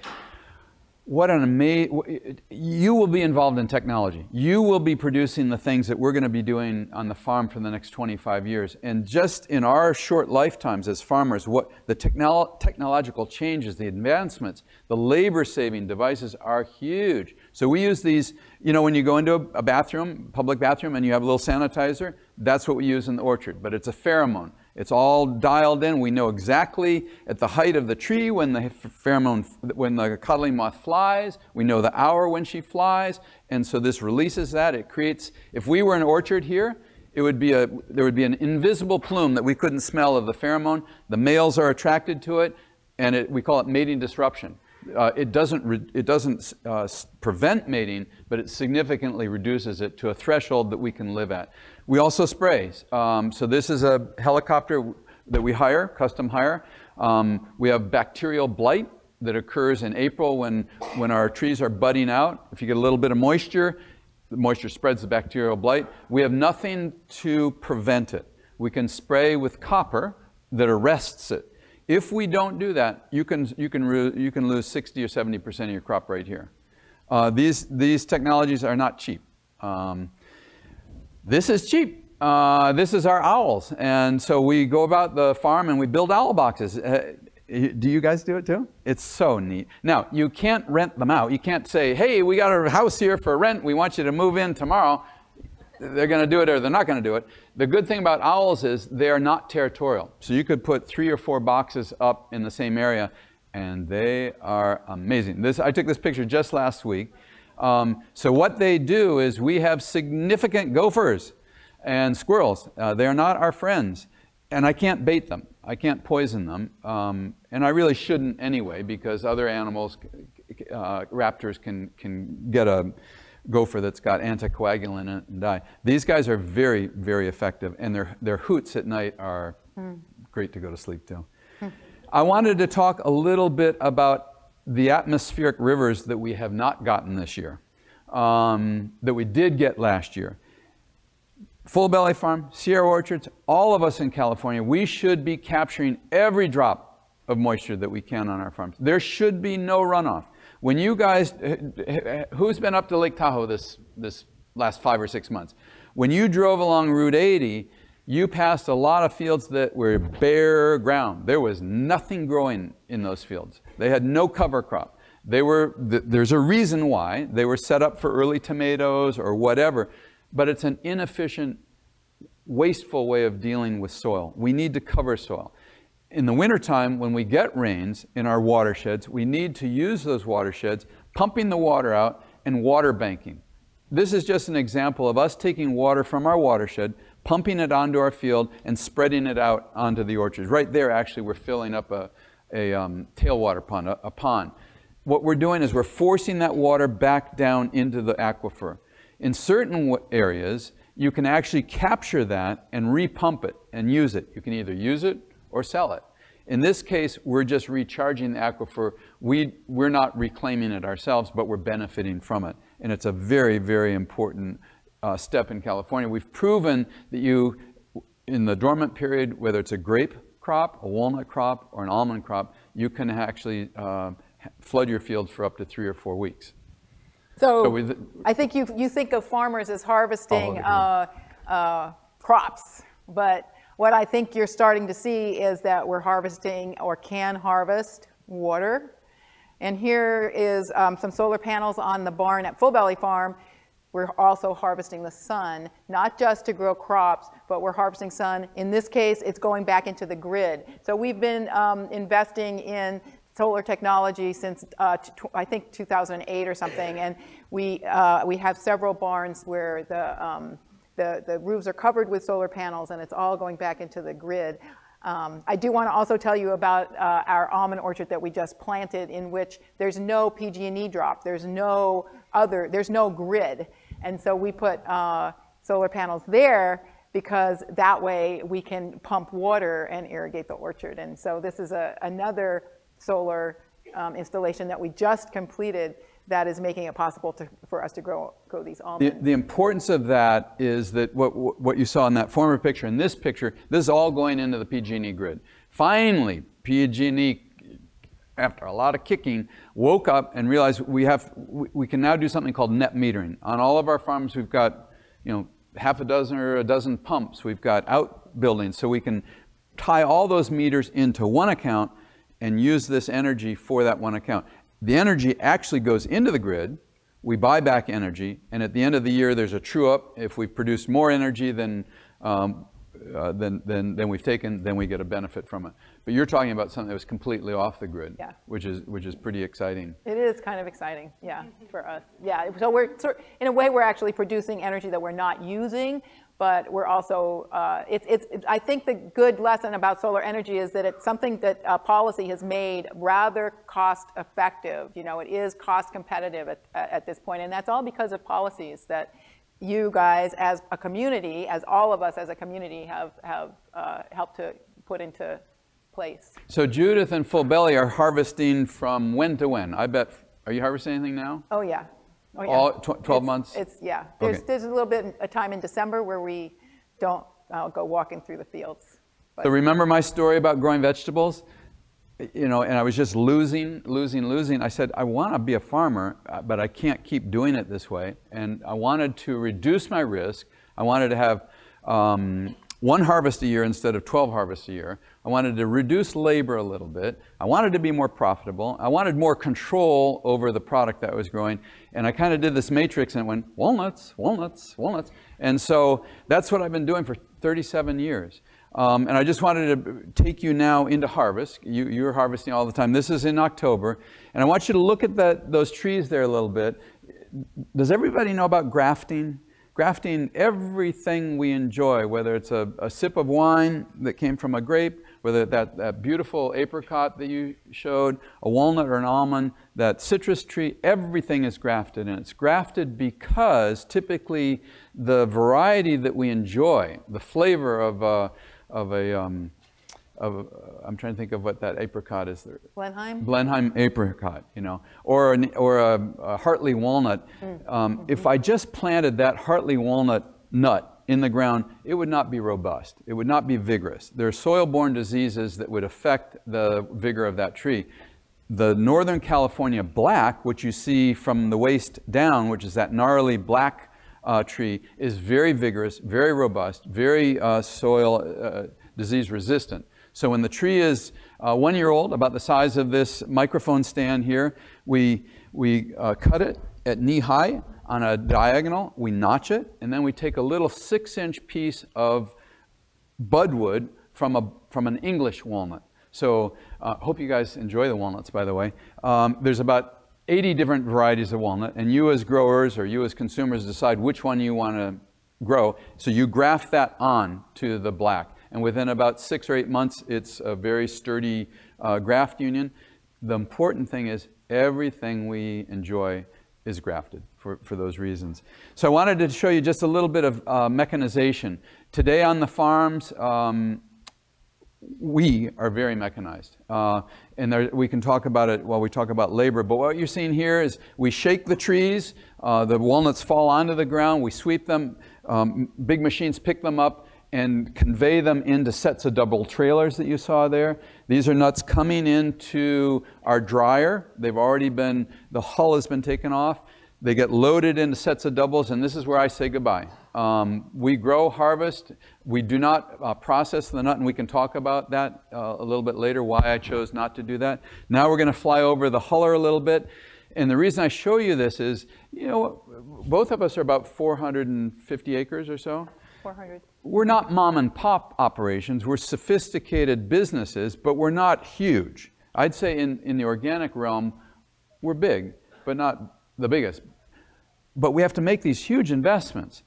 What an amazing, you will be involved in technology. You will be producing the things that we're going to be doing on the farm for the next 25 years. And just in our short lifetimes as farmers, what the technological changes, the advancements, the labor-saving devices are huge. So we use these, you know, when you go into a bathroom, public bathroom, and you have a little sanitizer, that's what we use in the orchard, but it's a pheromone. It's all dialed in. We know exactly at the height of the tree when the when the codling moth flies. We know the hour when she flies, and so this releases that. It creates, if we were an orchard here, there would be an invisible plume that we couldn't smell of the pheromone. The males are attracted to it, and we call it mating disruption. It doesn't prevent mating, but it significantly reduces it to a threshold that we can live at. We also spray. So this is a helicopter that we hire, custom hire. We have bacterial blight that occurs in April when our trees are budding out. If you get a little bit of moisture, the moisture spreads the bacterial blight. We have nothing to prevent it. We can spray with copper that arrests it. If we don't do that, you can lose 60 or 70% of your crop right here. These technologies are not cheap. This is cheap. This is our owls, and so we go about the farm and we build owl boxes. Do you guys do it too? It's so neat. Now, you can't rent them out. You can't say, hey, we got a house here for rent. We want you to move in tomorrow. They're going to do it or they're not going to do it. The good thing about owls is they are not territorial. So you could put 3 or 4 boxes up in the same area, and they are amazing. I took this picture just last week. So what they do is we have significant gophers and squirrels. They are not our friends, and I can't bait them. I can't poison them, and I really shouldn't anyway, because other animals, raptors can get a gopher that's got anticoagulant in it and die. These guys are very, very effective, and their hoots at night are great to go to sleep to. I wanted to talk a little bit about the atmospheric rivers that we have not gotten this year, that we did get last year. Full Belly Farm, Sierra Orchards, all of us in California, we should be capturing every drop of moisture that we can on our farms. There should be no runoff. When you guys, who's been up to Lake Tahoe this last 5 or 6 months? When you drove along Route 80, you passed a lot of fields that were bare ground. There was nothing growing in those fields. They had no cover crop. There's a reason why. They were set up for early tomatoes or whatever, but it's an inefficient, wasteful way of dealing with soil. We need to cover soil. In the wintertime, when we get rains in our watersheds, we need to use those watersheds, pumping the water out and water banking. This is just an example of us taking water from our watershed, pumping it onto our field, and spreading it out onto the orchards. Right there, actually, we're filling up a tailwater pond, a pond. What we're doing is we're forcing that water back down into the aquifer. In certain areas, you can actually capture that and repump it and use it. You can either use it or sell it. In this case, we're just recharging the aquifer. We're not reclaiming it ourselves, but we're benefiting from it. And it's a very, very important step in California. We've proven that in the dormant period, whether it's a grape crop, a walnut crop, or an almond crop, you can actually flood your fields for up to 3 or 4 weeks. So I think you think of farmers as harvesting crops, but what I think you're starting to see is that we're harvesting or can harvest water. And here is some solar panels on the barn at Full Belly Farm. We're also harvesting the sun, not just to grow crops, but we're harvesting sun. In this case, it's going back into the grid. So we've been investing in solar technology since I think 2008 or something, and we have several barns where the roofs are covered with solar panels, and it's all going back into the grid. I do want to also tell you about our almond orchard that we just planted, in which there's no PG&E drop, there's no grid, and so we put solar panels there because that way we can pump water and irrigate the orchard. And so this is another solar installation that we just completed that is making it possible for us to grow these almonds. The importance of that is that what you saw in that former picture, in this picture, this is all going into the PG&E grid. Finally, PG&E, after a lot of kicking, woke up and realized we can now do something called net metering. On all of our farms, we've got, you know, half a dozen or a dozen pumps. We've got outbuildings, so we can tie all those meters into one account and use this energy for that one account. The energy actually goes into the grid, we buy back energy, and at the end of the year there's a true-up. If we've produced more energy than we've taken, then we get a benefit from it. But you're talking about something that was completely off the grid, yeah, which is pretty exciting. It is kind of exciting, yeah, for us. Yeah, so we're, in a way, we're actually producing energy that we're not using, but we're also, I think the good lesson about solar energy is that it's something that policy has made rather cost effective. You know, it is cost competitive at this point, and that's all because of policies that you guys as a community, as all of us as a community have helped to put into place. So Judith and Full Belly are harvesting from when to when? I bet, are you harvesting anything now? Oh yeah. Oh, yeah. All 12 months? Yeah. There's a little bit of time in December where we don't go walking through the fields. But. So remember my story about growing vegetables? You know, and I was just losing. I said, I want to be a farmer, but I can't keep doing it this way. And I wanted to reduce my risk. I wanted to have one harvest a year instead of 12 harvests a year. I wanted to reduce labor a little bit. I wanted to be more profitable. I wanted more control over the product that I was growing. And I kind of did this matrix and it went walnuts, walnuts, walnuts. And so that's what I've been doing for 37 years. And I just wanted to take you now into harvest. You're harvesting all the time. This is in October. And I want you to look at those trees there a little bit. Does everybody know about grafting? Grafting everything we enjoy, whether it's a sip of wine that came from a grape, whether that beautiful apricot that you showed, a walnut or an almond, that citrus tree, everything is grafted. And it's grafted because typically the variety that we enjoy, the flavor I'm trying to think of what that apricot is. Blenheim? Blenheim apricot, you know, or a Hartley walnut. If I just planted that Hartley walnut nut in the ground, it would not be robust. It would not be vigorous. There are soil-borne diseases that would affect the vigor of that tree. The Northern California black, which you see from the waist down, which is that gnarly black tree, is very vigorous, very robust, very soil disease resistant. So when the tree is 1 year old, about the size of this microphone stand here, we cut it at knee high on a diagonal, we notch it, and then we take a little 6-inch piece of budwood from an English walnut. So hope you guys enjoy the walnuts, by the way. There's about 80 different varieties of walnut, and you as growers or you as consumers decide which one you want to grow. So you graft that on to the black. And within about 6 or 8 months, it's a very sturdy graft union. The important thing is everything we enjoy is grafted for those reasons. So I wanted to show you just a little bit of mechanization. Today on the farms, we are very mechanized. And we can talk about it while we talk about labor. But what you're seeing here is we shake the trees, the walnuts fall onto the ground, we sweep them, big machines pick them up, and convey them into sets of double trailers that you saw there. These are nuts coming into our dryer. They've already been, the hull has been taken off. They get loaded into sets of doubles, and this is where I say goodbye. We grow, harvest. We do not process the nut, and we can talk about that a little bit later, why I chose not to do that. Now we're going to fly over the huller a little bit. And the reason I show you this is, you know, both of us are about 450 acres or so. 400. We're not mom and pop operations. We're sophisticated businesses, but we're not huge. I'd say in the organic realm, we're big, but not the biggest. But we have to make these huge investments.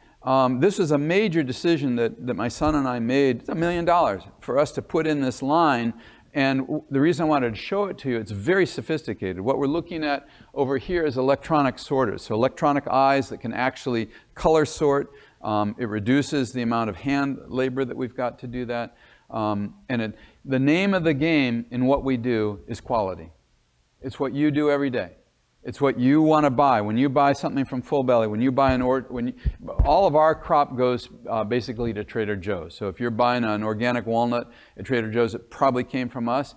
This was a major decision that my son and I made. It's $1 million for us to put in this line. And the reason I wanted to show it to you, it's very sophisticated. What we're looking at over here is electronic sorters. So electronic eyes that can actually color sort. It reduces the amount of hand labor that we've got to do that. The name of the game in what we do is quality. It's what you do every day. It's what you want to buy. When you buy something from Full Belly, when you buy all of our crop goes basically to Trader Joe's. So if you're buying an organic walnut at Trader Joe's, it probably came from us.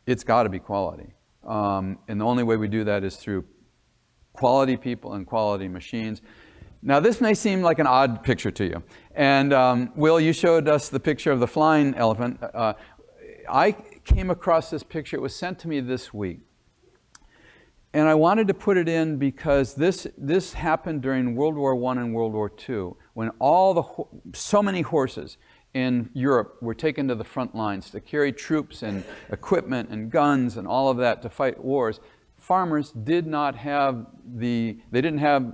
It's got to be quality. And the only way we do that is through quality people and quality machines. Now this may seem like an odd picture to you. And Will, you showed us the picture of the flying elephant. I came across this picture. It was sent to me this week. And I wanted to put it in because this happened during World War I and World War II, when so many horses in Europe were taken to the front lines to carry troops and equipment and guns and all of that to fight wars. Farmers did not have they didn't have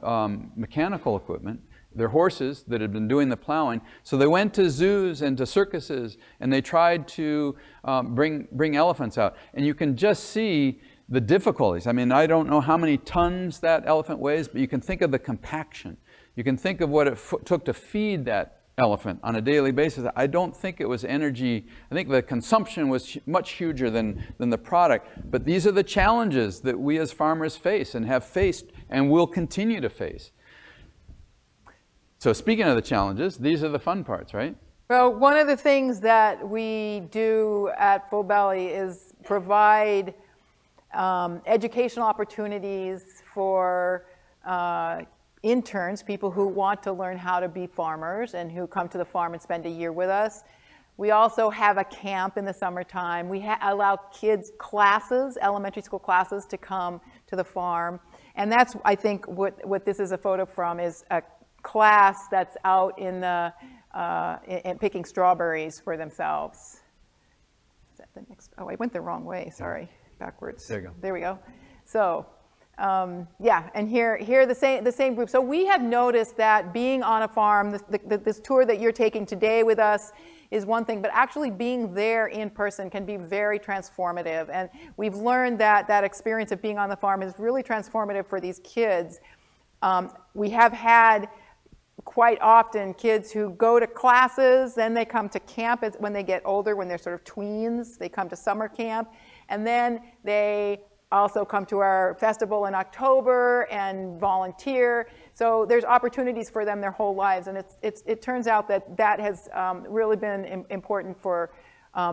mechanical equipment. Their horses that had been doing the plowing. So they went to zoos and to circuses, and they tried to bring elephants out. And you can just see the difficulties. I mean, I don't know how many tons that elephant weighs, but you can think of the compaction. You can think of what it took to feed that elephant on a daily basis. I don't think it was energy. I think the consumption was much huger than the product. But these are the challenges that we as farmers face and have faced and will continue to face. So speaking of the challenges, these are the fun parts, right? Well, one of the things that we do at Full Belly is provide educational opportunities for interns, people who want to learn how to be farmers and who come to the farm and spend a year with us. We also have a camp in the summertime. We allow kids classes, elementary school classes, to come to the farm. And that's, I think, what this is a photo from, is a class that's out in the picking strawberries for themselves. Is that the next? Oh, I went the wrong way. Sorry. Backwards. There you go. There we go. So, yeah, and here the same group. So we have noticed that being on a farm, this tour that you're taking today with us is one thing, but actually being there in person can be very transformative. And we've learned that that experience of being on the farm is really transformative for these kids. We have had quite often kids who go to classes, then they come to camp when they get older, when they're sort of tweens, they come to summer camp. And then they also come to our festival in October and volunteer. So there's opportunities for them their whole lives. And it turns out that has really been important for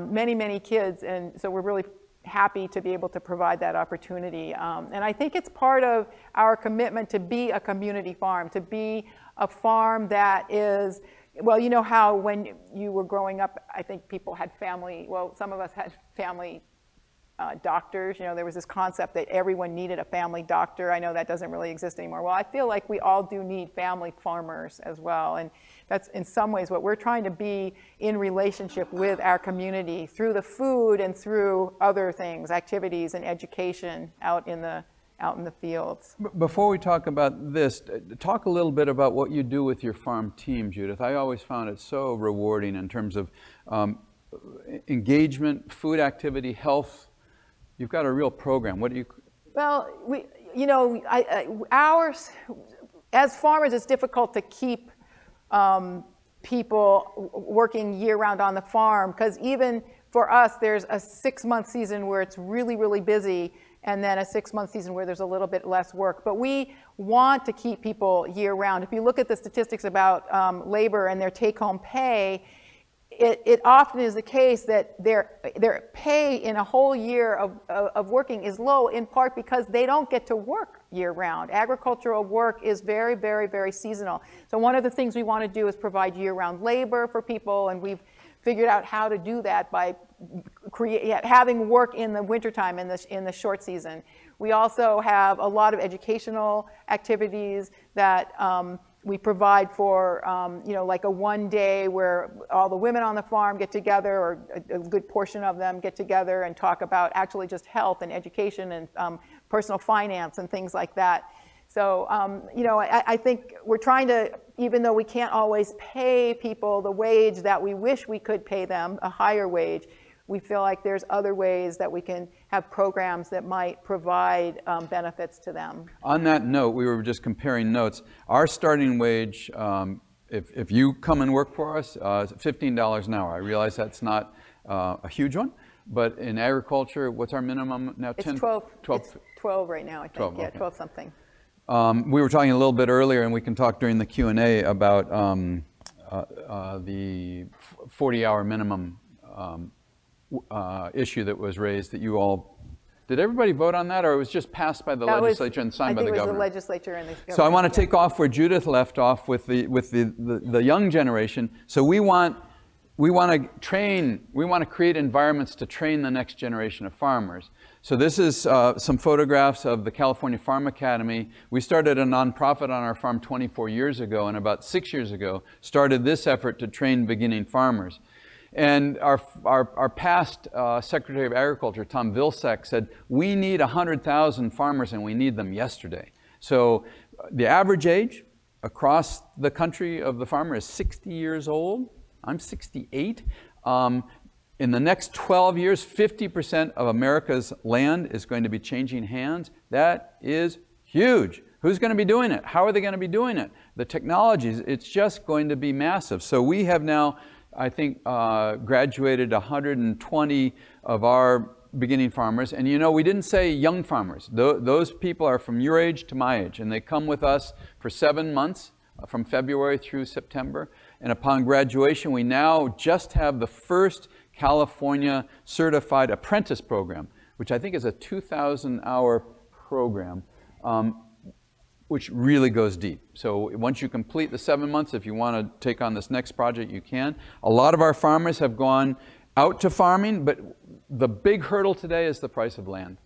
many, many kids. And so we're really happy to be able to provide that opportunity. And I think it's part of our commitment to be a community farm, to be a farm that is, well, you know how when you were growing up, I think people had family, well, some of us had family doctors. You know, there was this concept that everyone needed a family doctor. I know that doesn't really exist anymore. Well, I feel like we all do need family farmers as well. And that's in some ways what we're trying to be in relationship with our community through the food and through other things, activities and education out in the fields. Before we talk about this, talk a little bit about what you do with your farm team, Judith. I always found it so rewarding in terms of engagement, food activity, health. You've got a real program. What do you? Well, you know, ours, as farmers, it's difficult to keep people working year-round on the farm, because even for us, there's a 6-month season where it's really, really busy, and then a 6-month season where there's a little bit less work. But we want to keep people year-round. If you look at the statistics about labor and their take-home pay, it often is the case that their pay in a whole year of working is low, in part because they don't get to work year-round. Agricultural work is very, very, very seasonal. So one of the things we want to do is provide year-round labor for people, and we've figured out how to do that by having work in the wintertime in the short season. We also have a lot of educational activities that we provide for, you know, like a one day where all the women on the farm get together, or a good portion of them get together and talk about actually just health and education and personal finance and things like that. So, you know, I think we're trying to, even though we can't always pay people the wage that we wish we could pay them, a higher wage, we feel like there's other ways that we can have programs that might provide benefits to them. On that note, we were just comparing notes. Our starting wage, if you come and work for us, is $15 an hour. I realize that's not a huge one, but in agriculture, what's our minimum now? It's 12 right now, I think. 12, yeah, okay. 12 something. We were talking a little bit earlier, and we can talk during the Q&A about the 40-hour minimum issue that was raised that you all, did everybody vote on that, or it was just passed by the legislature and signed by the governor? I think it was the legislature and the governor. So I want to take off where Judith left off with the young generation. So we want to train, we want to create environments to train the next generation of farmers. So this is some photographs of the California Farm Academy. We started a nonprofit on our farm 24 years ago, and about 6 years ago started this effort to train beginning farmers. And our past Secretary of Agriculture, Tom Vilsack, said, we need 100,000 farmers and we need them yesterday. So the average age across the country of the farmer is 60 years old. I'm 68. In the next 12 years, 50% of America's land is going to be changing hands. That is huge. Who's going to be doing it? How are they going to be doing it? The technologies, it's just going to be massive. So we have now, I think, graduated 120 of our beginning farmers. And you know, we didn't say young farmers. Those people are from your age to my age, and they come with us for 7 months, from February through September. And upon graduation, we now just have the first California certified apprentice program, which I think is a 2,000-hour program, which really goes deep. So once you complete the 7 months, if you want to take on this next project, you can. A lot of our farmers have gone out to farming, but the big hurdle today is the price of land.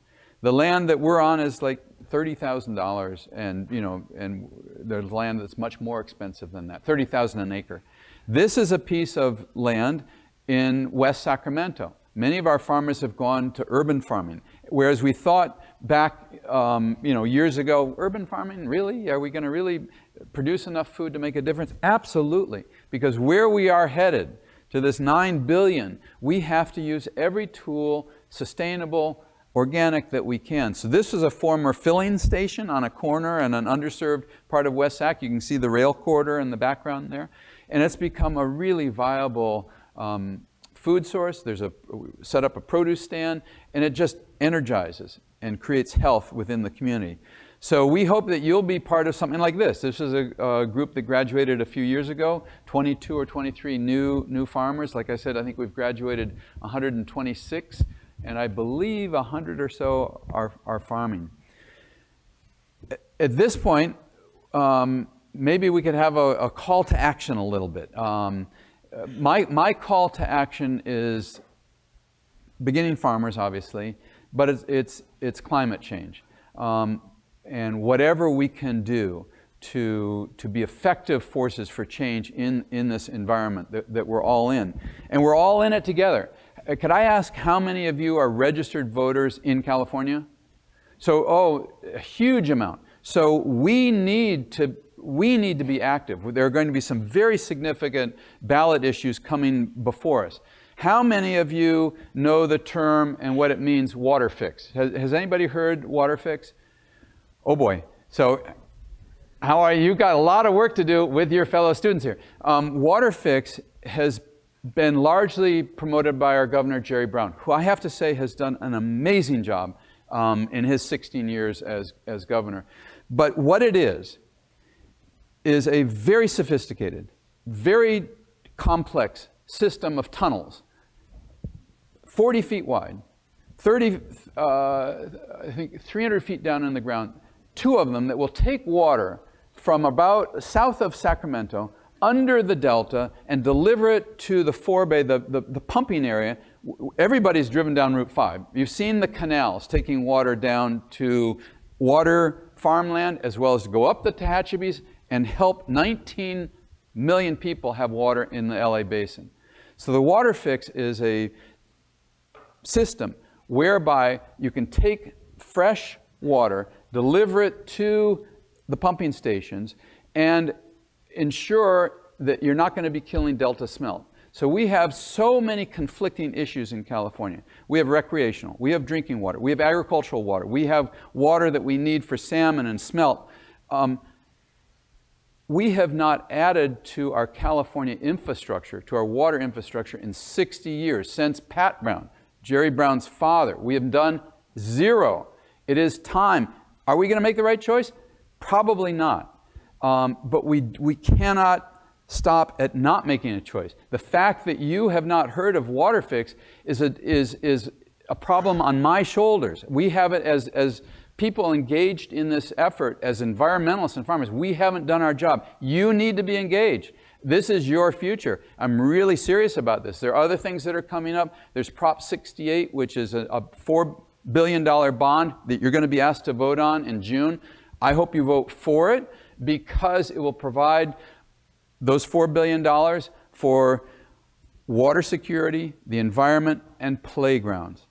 The land that we're on is like $30,000, and you know, and there's land that's much more expensive than that, $30,000 an acre. This is a piece of land in West Sacramento. Many of our farmers have gone to urban farming, whereas we thought back, you know, years ago, urban farming, really? Are we going to really produce enough food to make a difference? Absolutely, because where we are headed to this 9 billion, we have to use every tool, sustainable, organic, that we can. So this is a former filling station on a corner in an underserved part of West Sac. You can see the rail corridor in the background there. And it's become a really viable food source. Set up a produce stand, and it just energizes and creates health within the community. So we hope that you'll be part of something like this. This is a group that graduated a few years ago, 22 or 23 new farmers. Like I said, I think we've graduated 126, and I believe 100 or so are farming. At this point, maybe we could have a call to action a little bit. My call to action is beginning farmers, obviously, but it's climate change. And whatever we can do to be effective forces for change in this environment that we're all in. And we're all in it together. Could I ask how many of you are registered voters in California? So, a huge amount. So we need to be active. There are going to be some very significant ballot issues coming before us. How many of you know the term and what it means, water fix? Has anybody heard water fix? Oh boy. So how are you? You've got a lot of work to do with your fellow students here. Water fix has been largely promoted by our governor, Jerry Brown, who I have to say has done an amazing job in his 16 years as governor. But what it is a very sophisticated, very complex system of tunnels, 40 feet wide, I think 300 feet down in the ground, 2 of them that will take water from about south of Sacramento under the delta and deliver it to the forebay, the pumping area. Everybody's driven down Route 5. You've seen the canals taking water down to water farmland, as well as go up the Tehachapi's and help 19 million people have water in the LA basin. So the water fix is a system whereby you can take fresh water, deliver it to the pumping stations, and ensure that you're not going to be killing delta smelt. So we have so many conflicting issues in California. We have recreational, we have drinking water, we have agricultural water, we have water that we need for salmon and smelt. We have not added to our California infrastructure, to our water infrastructure in 60 years, since Pat Brown, Jerry Brown's father. We have done 0. It is time. Are we going to make the right choice? Probably not. But we cannot stop at not making a choice. The fact that you have not heard of water fix is a problem on my shoulders. We have it as people engaged in this effort, as environmentalists and farmers. We haven't done our job. You need to be engaged. This is your future. I'm really serious about this. There are other things that are coming up. There's Prop 68, which is a $4 billion bond that you're going to be asked to vote on in June. I hope you vote for it, because it will provide those $4 billion for water security, the environment, and playgrounds.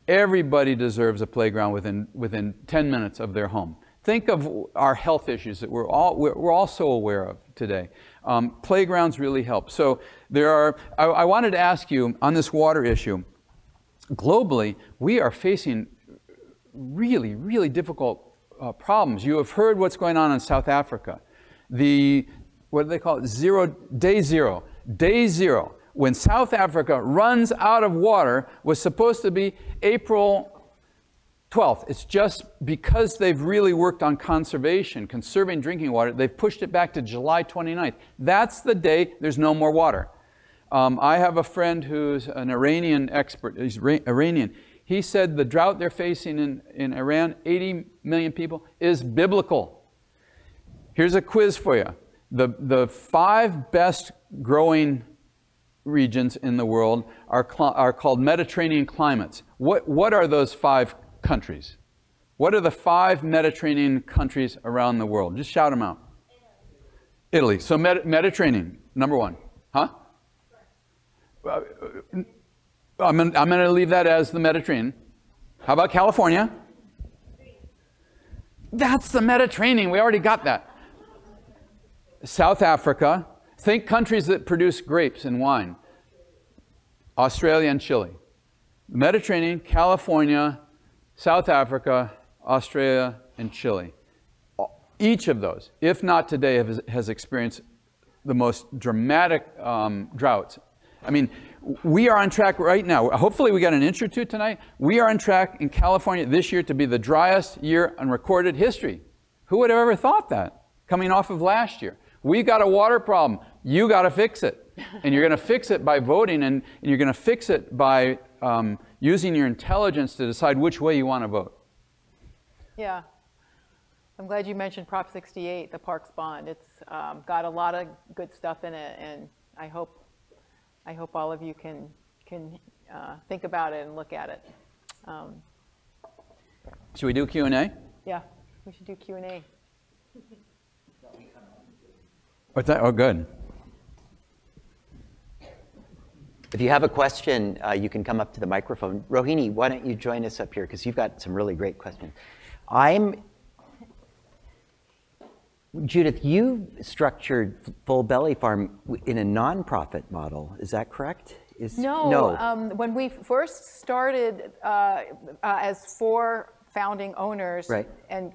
Everybody deserves a playground within 10 minutes of their home. Think of our health issues that we're all so aware of today. Playgrounds really help. So I wanted to ask you on this water issue, globally, we are facing really, really difficult problems. You have heard what's going on in South Africa. What do they call it? Day zero. Day zero. When South Africa runs out of water was supposed to be April 12th. It's just because they've really worked on conservation, conserving drinking water, they've pushed it back to July 29th. That's the day there's no more water. I have a friend who's an Iranian expert. He's Iranian. He said the drought they're facing in Iran, 80 million people, is biblical. Here's a quiz for you. The 5 best growing regions in the world are called Mediterranean climates. What are those 5 countries? What are the 5 Mediterranean countries around the world? Just shout them out. Italy. So Mediterranean, number 1. Huh? I'm going to leave that as the Mediterranean. How about California? That's the Mediterranean. We already got that. South Africa. Think countries that produce grapes and wine. Australia and Chile. The Mediterranean, California, South Africa, Australia, and Chile. Each of those, if not today, has experienced the most dramatic droughts. I mean, we are on track right now. Hopefully we got an inch or two tonight. We are on track in California this year to be the driest year in recorded history. Who would have ever thought that, coming off of last year? We got a water problem. You got to fix it. And you're going to fix it by voting, and you're going to fix it by using your intelligence to decide which way you want to vote. Yeah. I'm glad you mentioned Prop 68, the Parks Bond. It's got a lot of good stuff in it, and I hope all of you can think about it and look at it. Should we do Q&A? Yeah, we should do Q&A. What's that? Oh, good. If you have a question, you can come up to the microphone. Rohini, why don't you join us up here, because you've got some really great questions. Judith, you structured Full Belly Farm in a nonprofit model. Is that correct? No. When we first started as 4 founding owners, right, and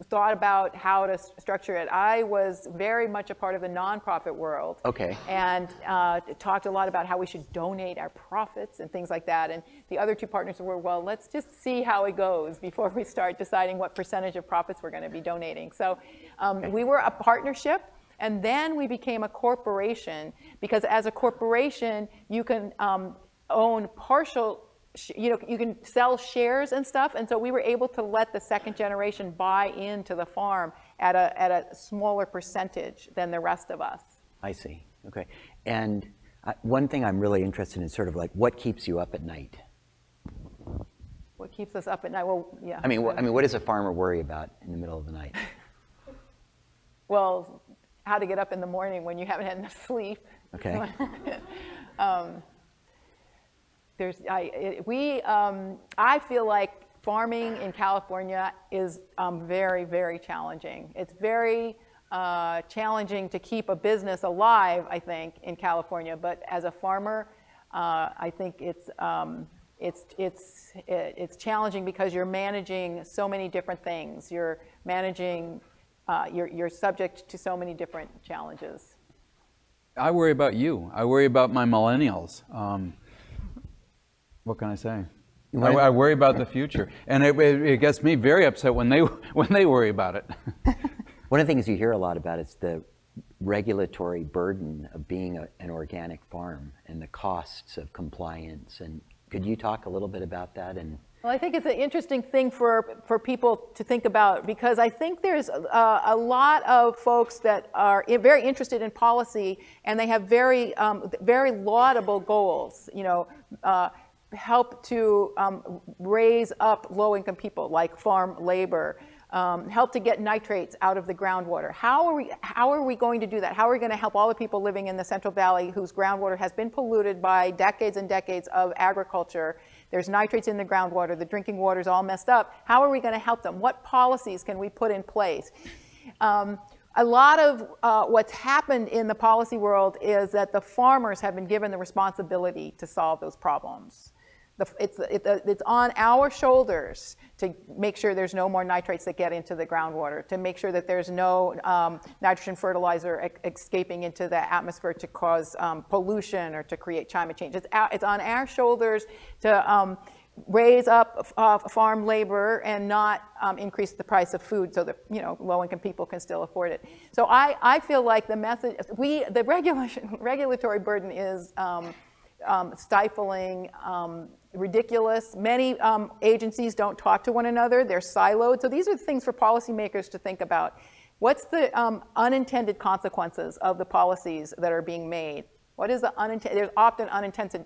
thought about how to structure it, I was very much a part of the nonprofit world. Okay. And talked a lot about how we should donate our profits and things like that. And the other 2 partners were, well, let's just see how it goes before we start deciding what percentage of profits we're going to be donating. So we were a partnership. And then we became a corporation, because as a corporation, you can own partial, you can sell shares and stuff. And so we were able to let the second generation buy into the farm at a smaller percentage than the rest of us. I see. Okay. And one thing I'm really interested in is sort of like, what keeps you up at night? What keeps us up at night? Well, yeah. I mean, what does a farmer worry about in the middle of the night? Well, how to get up in the morning when you haven't had enough sleep. Okay. I feel like farming in California is very, very challenging. It's very challenging to keep a business alive, I think, in California. But as a farmer, I think it's challenging because you're managing so many different things. You're managing, you're subject to so many different challenges. I worry about you. I worry about my millennials. What can I say? I worry about the future, and it gets me very upset when they worry about it. One of the things you hear a lot about is the regulatory burden of being an organic farm and the costs of compliance. And could you talk a little bit about that? And well, I think it's an interesting thing for people to think about, because I think there's a lot of folks that are very interested in policy, and they have very laudable goals. You know, help to raise up low-income people, like farm labor. Help to get nitrates out of the groundwater. How are we going to do that? How are we going to help all the people living in the Central Valley whose groundwater has been polluted by decades and decades of agriculture? There's nitrates in the groundwater. The drinking water is all messed up. How are we going to help them? What policies can we put in place? A lot of what's happened in the policy world is that the farmers have been given the responsibility to solve those problems. It's on our shoulders to make sure there's no more nitrates that get into the groundwater, to make sure that there's no nitrogen fertilizer escaping into the atmosphere to cause pollution or to create climate change. It's on our shoulders to raise up farm labor and not increase the price of food so that, you know, low-income people can still afford it. So I feel like the message, the regulatory burden is stifling, ridiculous. Many agencies don't talk to one another. They're siloed. So these are the things for policymakers to think about. What's the unintended consequences of the policies that are being made? What is the unintended? There's often unintended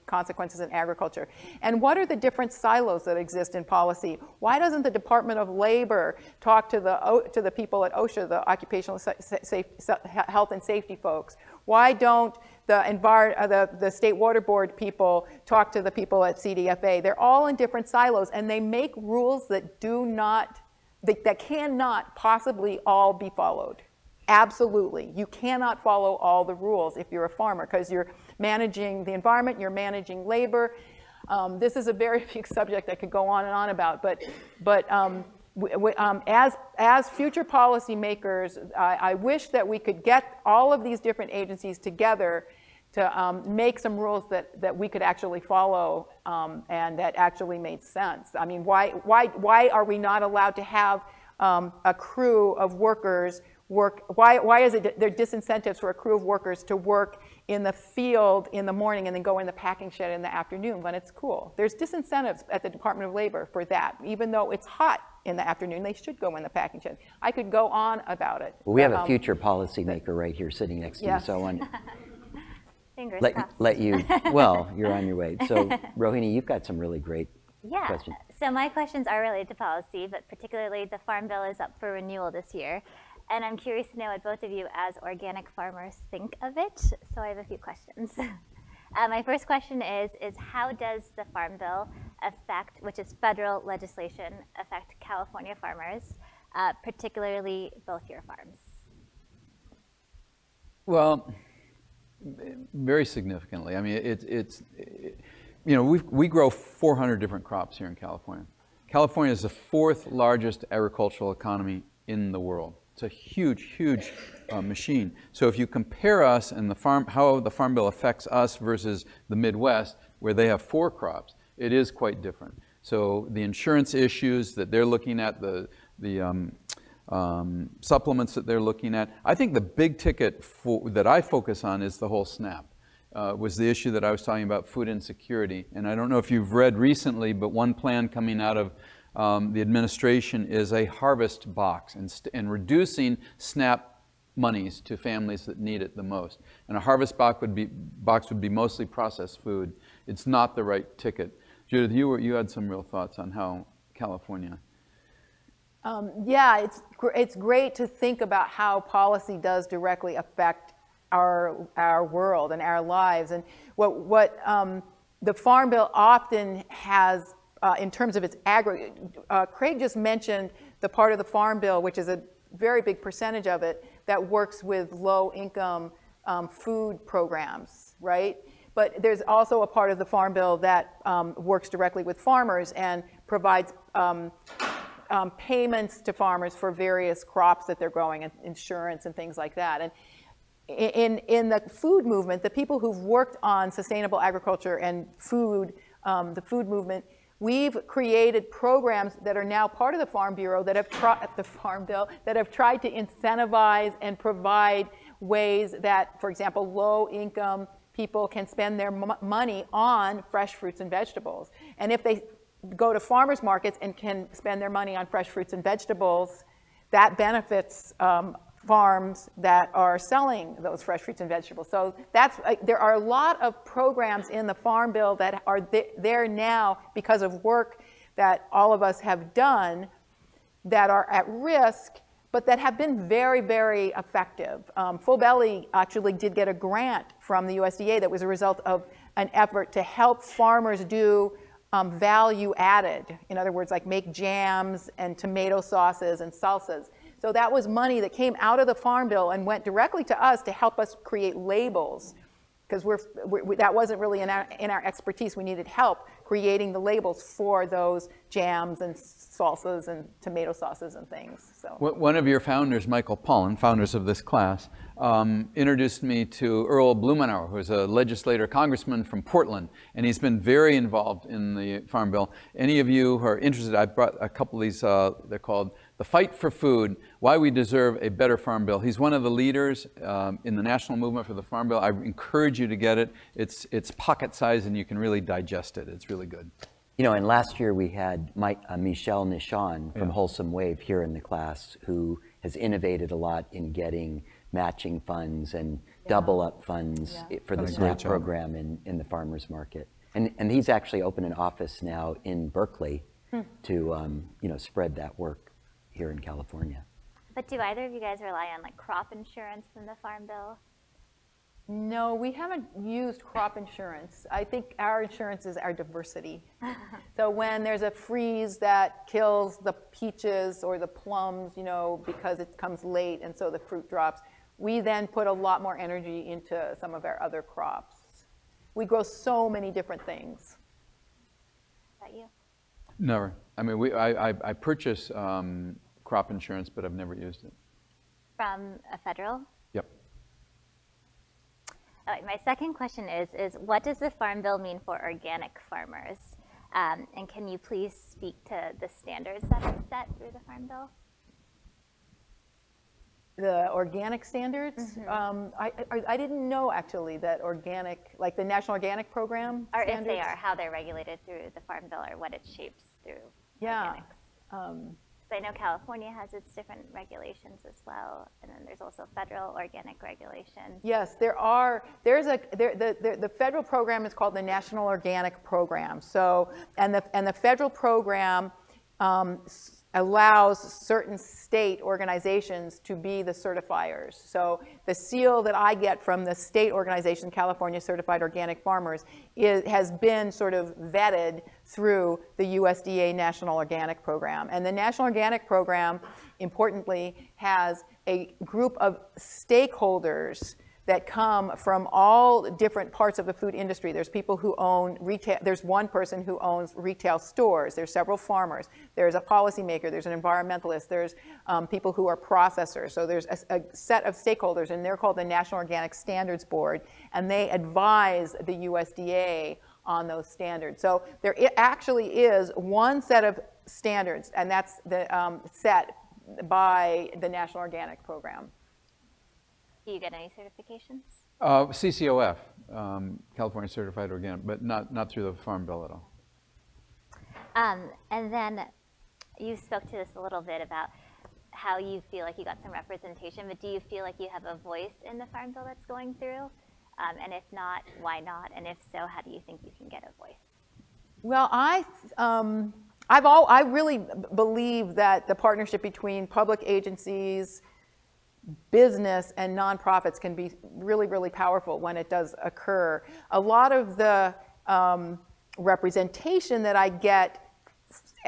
consequences in agriculture. And what are the different silos that exist in policy? Why doesn't the Department of Labor talk to the people at OSHA, the occupational health and safety folks? Why don't the State Water Board people talk to the people at CDFA? They're all in different silos, and they make rules that that cannot possibly all be followed. Absolutely. You cannot follow all the rules if you're a farmer, because you're managing the environment, you're managing labor. This is a very big subject I could go on and on about, but as future policymakers, I wish that we could get all of these different agencies together to make some rules that we could actually follow and that actually made sense. I mean, why are we not allowed to have a crew of workers why is it there are disincentives for a crew of workers to work in the field in the morning and then go in the packing shed in the afternoon when it's cool? There's disincentives at the Department of Labor for that. Even though it's hot in the afternoon, they should go in the packing shed. I could go on about it. Well, we have a future policymaker right here sitting next to you, so I want Fingers let you, well, you're on your way. So Rohini, you've got some really great questions. So my questions are related to policy, but particularly the Farm Bill is up for renewal this year. And I'm curious to know what both of you as organic farmers think of it. So I have a few questions. My first question is how does the Farm Bill affect, which is federal legislation, affect California farmers, particularly both your farms? Well, very significantly. I mean, you know, we grow 400 different crops here in California. California is the 4th largest agricultural economy in the world. It's a huge, huge machine. So if you compare us and how the Farm Bill affects us versus the Midwest, where they have 4 crops, it is quite different. So the insurance issues that they're looking at, the supplements that they're looking at. I think the big ticket that I focus on is the whole SNAP. Was the issue that I was talking about, food insecurity. And I don't know if you've read recently, but one plan coming out of the administration is a harvest box and reducing SNAP monies to families that need it the most. And a harvest box would be mostly processed food. It's not the right ticket. Judith, you had some real thoughts on how California. Yeah, it's great to think about how policy does directly affect our world and our lives. And what the Farm Bill often has in terms of its aggregate, Craig just mentioned the part of the Farm Bill, which is a very big percentage of it, that works with low-income food programs, right? But there's also a part of the Farm Bill that works directly with farmers and provides payments to farmers for various crops that they're growing, and insurance and things like that. And in the food movement, the people who've worked on sustainable agriculture and food, the food movement, we've created programs that are now part of the Farm Bureau that have the Farm Bill that have tried to incentivize and provide ways that, for example, low-income people can spend their money on fresh fruits and vegetables. And if they go to farmers markets and can spend their money on fresh fruits and vegetables, that benefits farms that are selling those fresh fruits and vegetables. So there are a lot of programs in the Farm Bill that are there now because of work that all of us have done that are at risk, but that have been very, very effective. Full Belly actually did get a grant from the USDA that was a result of an effort to help farmers do value added. In other words, like make jams and tomato sauces and salsas. So that was money that came out of the Farm Bill and went directly to us to help us create labels, because that wasn't really in our expertise. We needed help creating the labels for those jams and salsas and tomato sauces and things. So one of your founders, Michael Pollan, founders of this class, introduced me to Earl Blumenauer, who's a legislator, congressman from Portland, and he's been very involved in the Farm Bill. Any of you who are interested, I brought a couple of these, they're called The Fight for Food, Why We Deserve a Better Farm Bill. He's one of the leaders in the national movement for the Farm Bill. I encourage you to get it. It's pocket size and you can really digest it. It's really good. You know, and last year we had Michelle Nishan from Wholesome Wave here in the class, who has innovated a lot in getting matching funds and double up funds for the SNAP program in the farmers market. And he's actually opened an office now in Berkeley to spread that work here in California. But do either of you guys rely on like crop insurance from the Farm Bill? No, we haven't used crop insurance. I think our insurance is our diversity. So when there's a freeze that kills the peaches or the plums, because it comes late and so the fruit drops, we then put a lot more energy into some of our other crops. We grow so many different things. How about you? Never. I mean, I purchase crop insurance, but I've never used it. From a federal? Yep. All right, my second question is what does the Farm Bill mean for organic farmers? And can you please speak to the standards that are set through the Farm Bill? The organic standards? I didn't know actually that organic, like the National Organic Program or standards? If they are, how they're regulated through the Farm Bill or what it shapes through organics. So I know California has its different regulations as well, and then there's also federal organic regulations. Yes, there are. The federal program is called the National Organic Program. So, and the federal program allows certain state organizations to be the certifiers. So the seal that I get from the state organization, California Certified Organic Farmers, has been sort of vetted through the USDA National Organic Program. And the National Organic Program, importantly, has a group of stakeholders that come from all different parts of the food industry. There's people who own retail, there's one person who owns retail stores, there's several farmers, there's a policymaker, there's an environmentalist, there's people who are processors. So there's a set of stakeholders, and they're called the National Organic Standards Board, and they advise the USDA on those standards. So there actually is one set of standards, and that's the set by the National Organic Program. Do you get any certifications? CCOF, California Certified Organic, but not through the Farm Bill at all. And then you spoke to this a little bit about how you feel like you got some representation, but do you feel like you have a voice in the Farm Bill that's going through? And if not, why not? And if so, how do you think you can get a voice? Well, I really believe that the partnership between public agencies, business, and nonprofits can be really, really powerful when it does occur. A lot of the representation that I get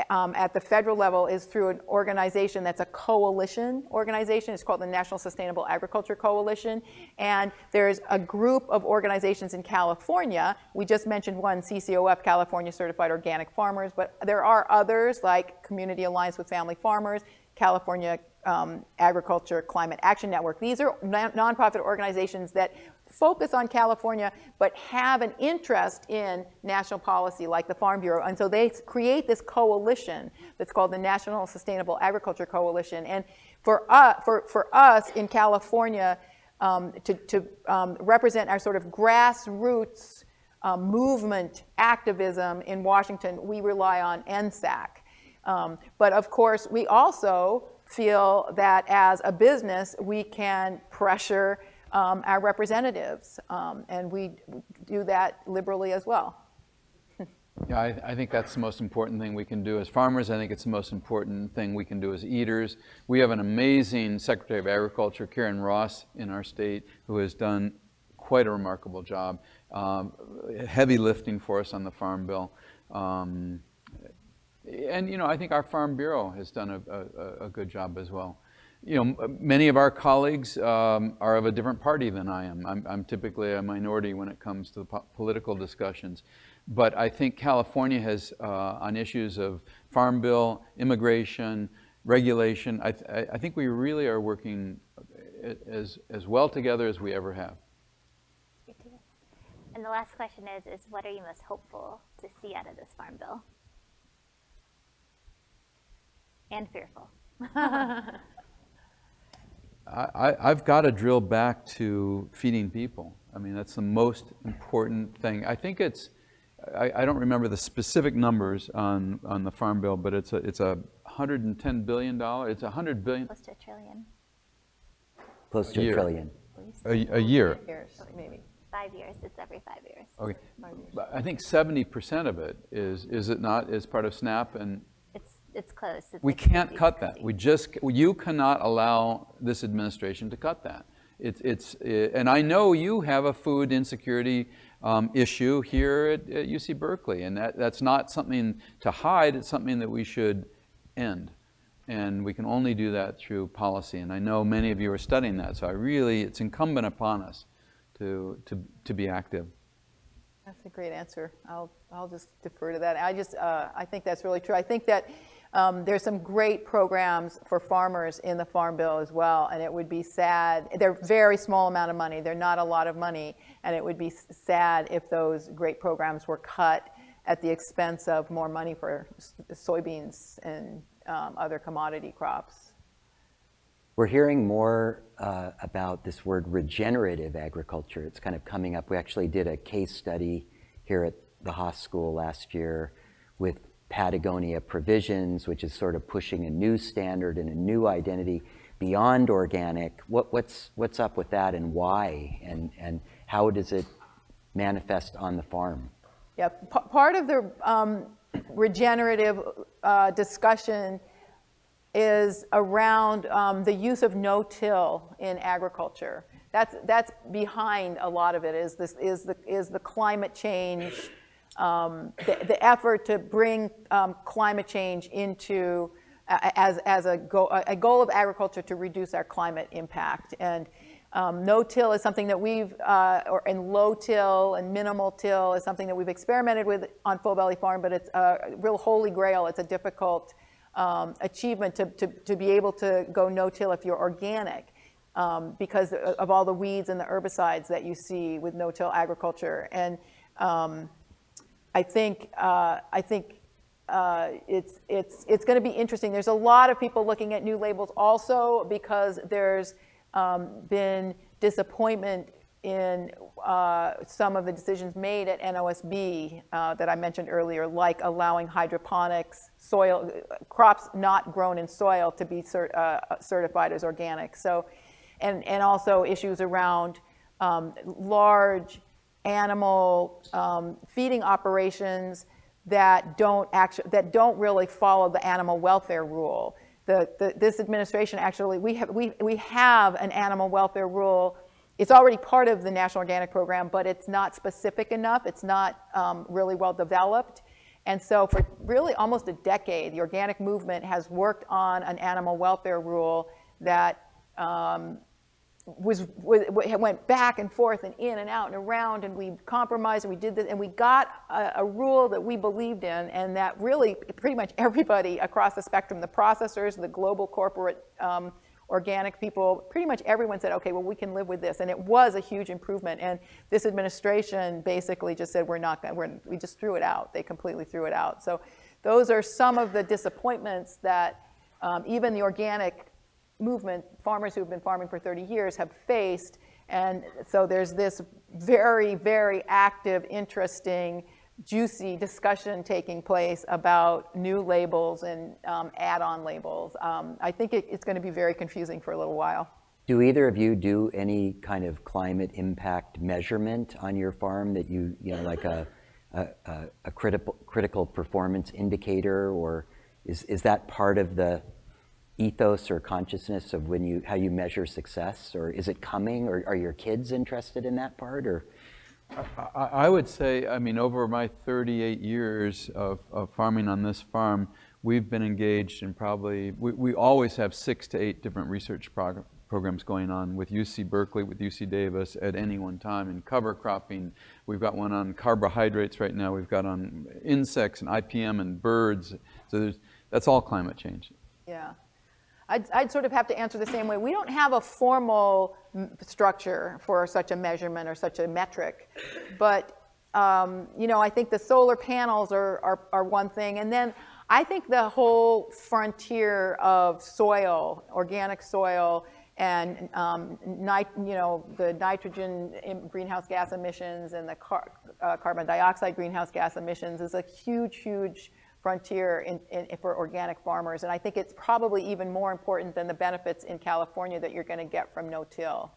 at the federal level is through an organization that's a coalition organization. It's called the National Sustainable Agriculture Coalition. And there's a group of organizations in California. We just mentioned one, CCOF, California Certified Organic Farmers, but there are others like Community Alliance with Family Farmers, California Agriculture Climate Action Network. These are nonprofit organizations that focus on California but have an interest in national policy like the Farm Bureau. And so they create this coalition that's called the National Sustainable Agriculture Coalition. And for us in California to represent our sort of grassroots movement activism in Washington, we rely on NSAC. But of course, we also feel that as a business, we can pressure our representatives, and we do that liberally as well. Yeah, I think that's the most important thing we can do as farmers. I think it's the most important thing we can do as eaters. We have an amazing Secretary of Agriculture, Karen Ross, in our state, who has done quite a remarkable job, heavy lifting for us on the Farm Bill. And, you know, I think our Farm Bureau has done a good job as well. You know, many of our colleagues are of a different party than I am. I'm typically a minority when it comes to the political discussions. But I think California has, on issues of Farm Bill, immigration, regulation, I think we really are working as well together as we ever have. And the last question is what are you most hopeful to see out of this Farm Bill? And fearful. I've got to drill back to feeding people. I mean, that's the most important thing. I think it's, I don't remember the specific numbers on the Farm Bill, but it's a $110 billion, it's $100 billion. Close to $1 trillion. Close to $1 trillion. A year. Years, maybe. 5 years, it's every 5 years. Okay, but I think 70% of it is it not, is part of SNAP, and it's close. It's we like can't 50, cut that. You cannot allow this administration to cut that. And I know you have a food insecurity issue here at UC Berkeley, and that's not something to hide. It's something that we should end, and we can only do that through policy. And I know many of you are studying that, so it's incumbent upon us to be active. That's a great answer. I'll just defer to that. I think that's really true. I think that there's some great programs for farmers in the Farm Bill as well, and it would be sad. They're a very small amount of money. They're not a lot of money, and it would be sad if those great programs were cut at the expense of more money for soybeans and other commodity crops. We're hearing more about this word regenerative agriculture. It's kind of coming up. We actually did a case study here at the Haas School last year with Patagonia Provisions, which is sort of pushing a new standard and a new identity beyond organic. What's up with that, and why, and how does it manifest on the farm? Yeah, part of the regenerative discussion is around the use of no-till in agriculture. That's behind a lot of it. Is the climate change, the effort to bring climate change into as a goal of agriculture to reduce our climate impact. And no-till is something that and low-till and minimal-till is something that we've experimented with on Full Belly Farm, but it's a real holy grail. It's a difficult achievement to be able to go no-till if you're organic, because of all the weeds and the herbicides that you see with no-till agriculture. And I think it's going to be interesting. There's a lot of people looking at new labels also because there's been disappointment in some of the decisions made at NOSB that I mentioned earlier, like allowing hydroponics, soil crops not grown in soil to be certified as organic. So, and also issues around large animal feeding operations that don't really follow the animal welfare rule. This administration actually, we have an animal welfare rule. It's already part of the National Organic Program, but it's not specific enough. It's not really well developed. And so for really almost a decade, the organic movement has worked on an animal welfare rule that went back and forth and in and out and around, and we compromised and we did this, and we got a rule that we believed in, and that really pretty much everybody across the spectrum, the processors, the global corporate organic people, pretty much everyone said, okay, well, we can live with this. And it was a huge improvement. And this administration basically just said, we just threw it out. They completely threw it out. So those are some of the disappointments that even the organic movement, farmers who've been farming for 30 years have faced. And so there's this very, very active, interesting, juicy discussion taking place about new labels and add-on labels. I think it's going to be very confusing for a little while. Do either of you do any kind of climate impact measurement on your farm that you know, like a critical performance indicator, or is that part of the ethos or consciousness of how you measure success, or is it coming, or are your kids interested in that part, or? I would say, I mean, over my 38 years of farming on this farm, we've been engaged in probably, we always have 6 to 8 different research programs going on with UC Berkeley, with UC Davis at any one time in cover cropping. We've got one on carbohydrates right now. We've got on insects and IPM and birds. So that's all climate change. Yeah. I'd sort of have to answer the same way. We don't have a formal structure for such a measurement or such a metric, but you know, I think the solar panels are one thing, and then I think the whole frontier of soil, organic soil, and you know, the nitrogen greenhouse gas emissions and the carbon dioxide greenhouse gas emissions is a huge, huge frontier for organic farmers. And I think it's probably even more important than the benefits in California that you're going to get from no-till.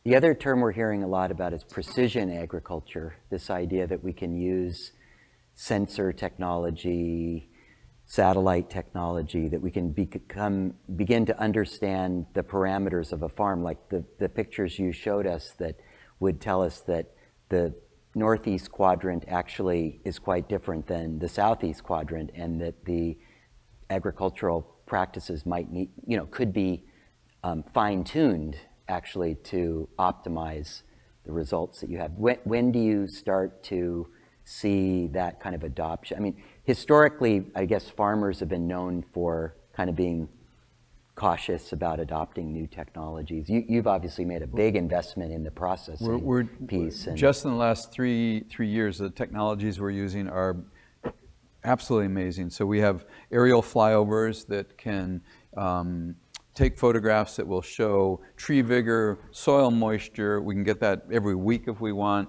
The other term we're hearing a lot about is precision agriculture, this idea that we can use sensor technology, satellite technology, that we can begin to understand the parameters of a farm, like the pictures you showed us that would tell us that the northeast quadrant actually is quite different than the southeast quadrant, and that the agricultural practices might need, you know, could be fine-tuned actually to optimize the results that you have. When do you start to see that kind of adoption? I mean, historically, I guess farmers have been known for kind of being cautious about adopting new technologies. You've obviously made a big investment in the processing piece. And just in the last three years, the technologies we're using are absolutely amazing. So we have aerial flyovers that can take photographs that will show tree vigor, soil moisture. We can get that every week if we want.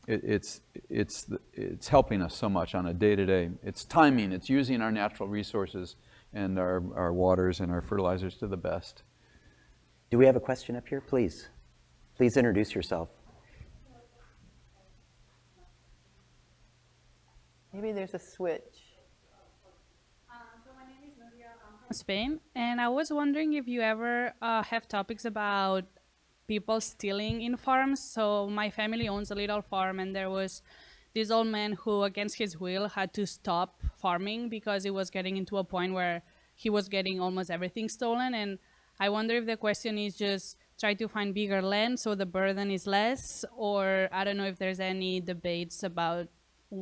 It's helping us so much on a day-to-day. It's timing. It's using our natural resources and our waters and our fertilizers to the best. Do we have a question up here? Please. Please introduce yourself. Maybe there's a switch. So my name is Nadia. I'm from Spain, and I was wondering if you ever have topics about people stealing in farms. So my family owns a little farm, and there was this old man who, against his will, had to stop farming because it was getting into a point where he was getting almost everything stolen. And I wonder if the question is just try to find bigger land so the burden is less, or I don't know if there's any debates about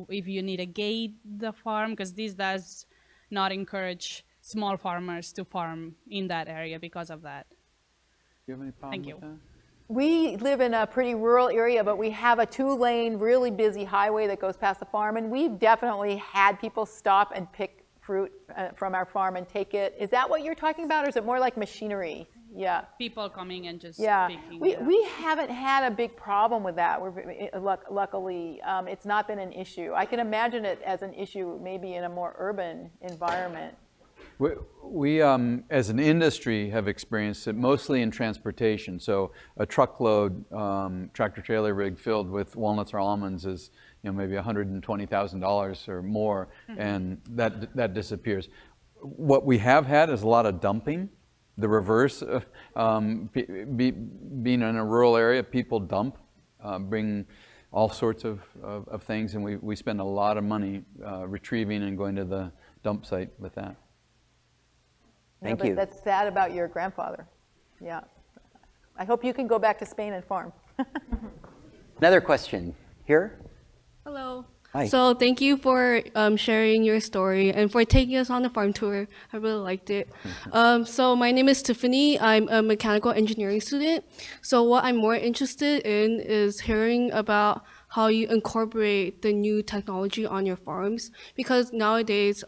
if you need to gate the farm, because this does not encourage small farmers to farm in that area because of that. Do you have any problem with that? We live in a pretty rural area, but we have a 2-lane, really busy highway that goes past the farm, and we've definitely had people stop and pick fruit from our farm and take it. Is that what you're talking about, or is it more like machinery? Yeah. People coming and just picking. We haven't had a big problem with that. Luckily, it's not been an issue. I can imagine it as an issue maybe in a more urban environment. We as an industry, have experienced it mostly in transportation. So a truckload tractor-trailer rig filled with walnuts or almonds is, maybe $120,000 or more, and that disappears. What we have had is a lot of dumping. The reverse, being in a rural area, people dump, bring all sorts of things, and we spend a lot of money retrieving and going to the dump site with that. Thank you. That's sad about your grandfather. Yeah. I hope you can go back to Spain and farm. Another question here. Hello. Hi. So thank you for sharing your story and for taking us on the farm tour. I really liked it. So my name is Tiffany. I'm a mechanical engineering student. So what I'm more interested in is hearing about how you incorporate the new technology on your farms, because nowadays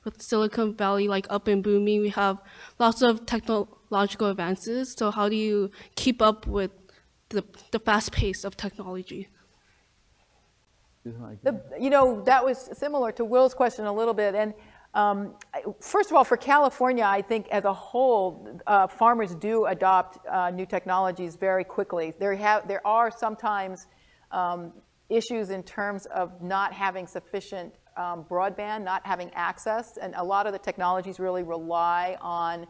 with Silicon Valley up and booming, we have lots of technological advances. So how do you keep up with the fast pace of technology? That was similar to Will's question a little bit. And first of all, for California, I think as a whole, farmers do adopt new technologies very quickly. There are sometimes issues in terms of not having sufficient broadband, not having access, and a lot of the technologies really rely on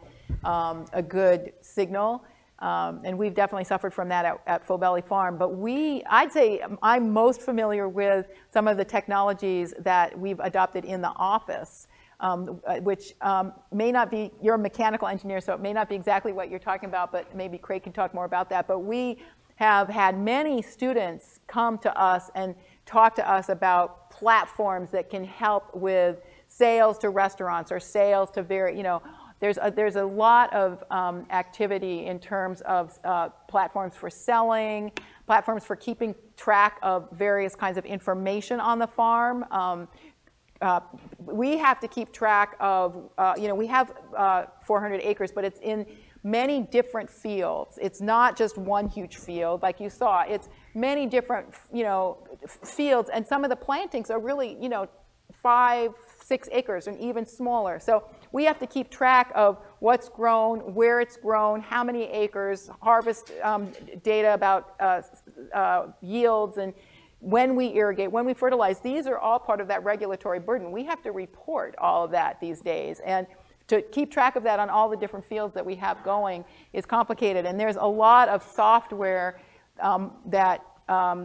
a good signal. And we've definitely suffered from that at Faux Belly Farm. But I'd say I'm most familiar with some of the technologies that we've adopted in the office, which may not be, you're a mechanical engineer, so it may not be exactly what you're talking about, but maybe Craig can talk more about that. But we have had many students come to us and talk to us about platforms that can help with sales to restaurants or sales to there's a lot of activity in terms of platforms for selling, platforms for keeping track of various kinds of information on the farm. We have to keep track of, we have 400 acres, but it's in many different fields. It's not just one huge field, like you saw. It's many different, fields, and some of the plantings are really, 5, 6 acres and even smaller. So we have to keep track of what's grown, where it's grown, how many acres, harvest data about yields, and when we irrigate, when we fertilize. These are all part of that regulatory burden. We have to report all of that these days. And to keep track of that on all the different fields that we have going is complicated. And there's a lot of software that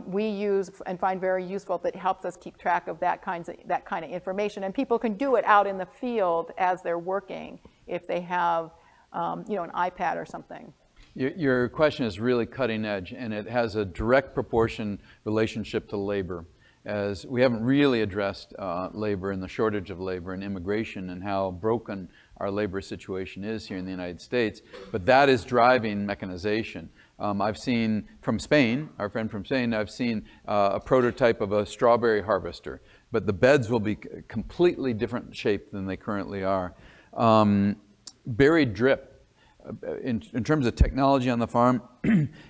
we use and find very useful that helps us keep track of that kind of information. And people can do it out in the field as they're working if they have an iPad or something. Your question is really cutting edge, and it has a direct proportion relationship to labor, as we haven't really addressed labor and the shortage of labor and immigration and how broken our labor situation is here in the United States. But that is driving mechanization. I've seen from Spain, our friend from Spain, I've seen a prototype of a strawberry harvester, but the beds will be completely different shape than they currently are. Buried drip. In terms of technology on the farm,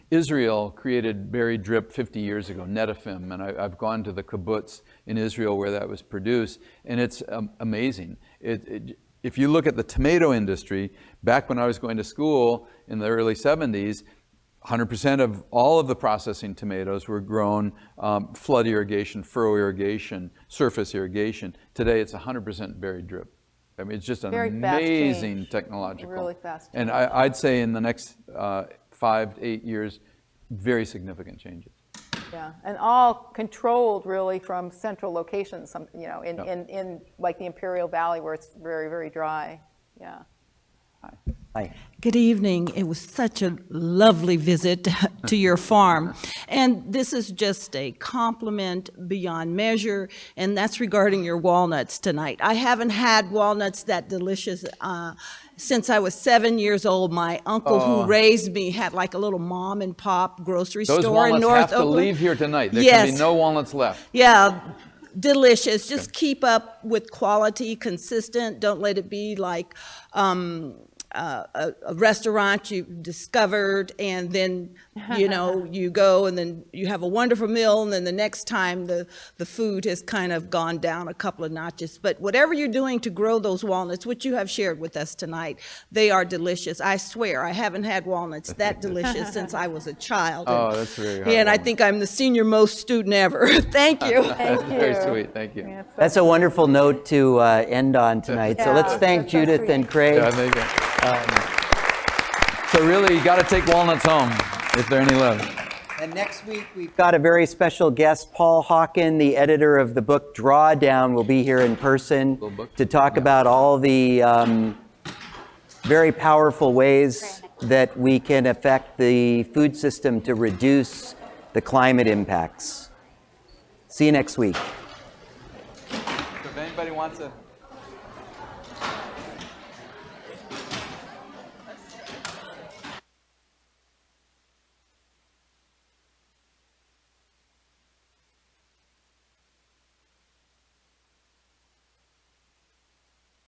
Israel created buried drip 50 years ago, Netafim, and I've gone to the kibbutz in Israel where that was produced, and it's amazing. If you look at the tomato industry, back when I was going to school in the early 70s, 100% of all of the processing tomatoes were grown flood irrigation, furrow irrigation, surface irrigation. Today it's 100% buried drip. I mean, it's just an Very amazing technological. Really fast change. And I'd say in the next 5 to 8 years, very significant changes. Yeah, and all controlled really from central locations, in like the Imperial Valley where it's very, very dry. Yeah. Hi. Hi. Good evening. It was such a lovely visit to your farm. And this is just a compliment beyond measure, and that's regarding your walnuts tonight. I haven't had walnuts that delicious since I was 7 years old. My uncle who raised me had like a little mom and pop grocery Those store in walnuts North have to Oakland. leave here tonight. There Yes. can be no walnuts left. Yeah, delicious. Just keep up with quality, consistent. Don't let it be like a restaurant you've discovered and then, you know, you go and then you have a wonderful meal and then the next time the food has kind of gone down a couple of notches. But whatever you're doing to grow those walnuts, which you have shared with us tonight, they are delicious. I swear, I haven't had walnuts that delicious since I was a child. Oh, that's very hard. And I think I'm the senior most student ever. Thank you. That's very sweet. Thank you. Yeah, That's a wonderful note to end on tonight. So let's thank Judith and Craig. Yeah, there you go. So really, you got to take walnuts home if there are any left. And next week, we've got a very special guest, Paul Hawken, the editor of the book Drawdown, will be here in person to talk about all the very powerful ways that we can affect the food system to reduce the climate impacts. See you next week. So if anybody wants a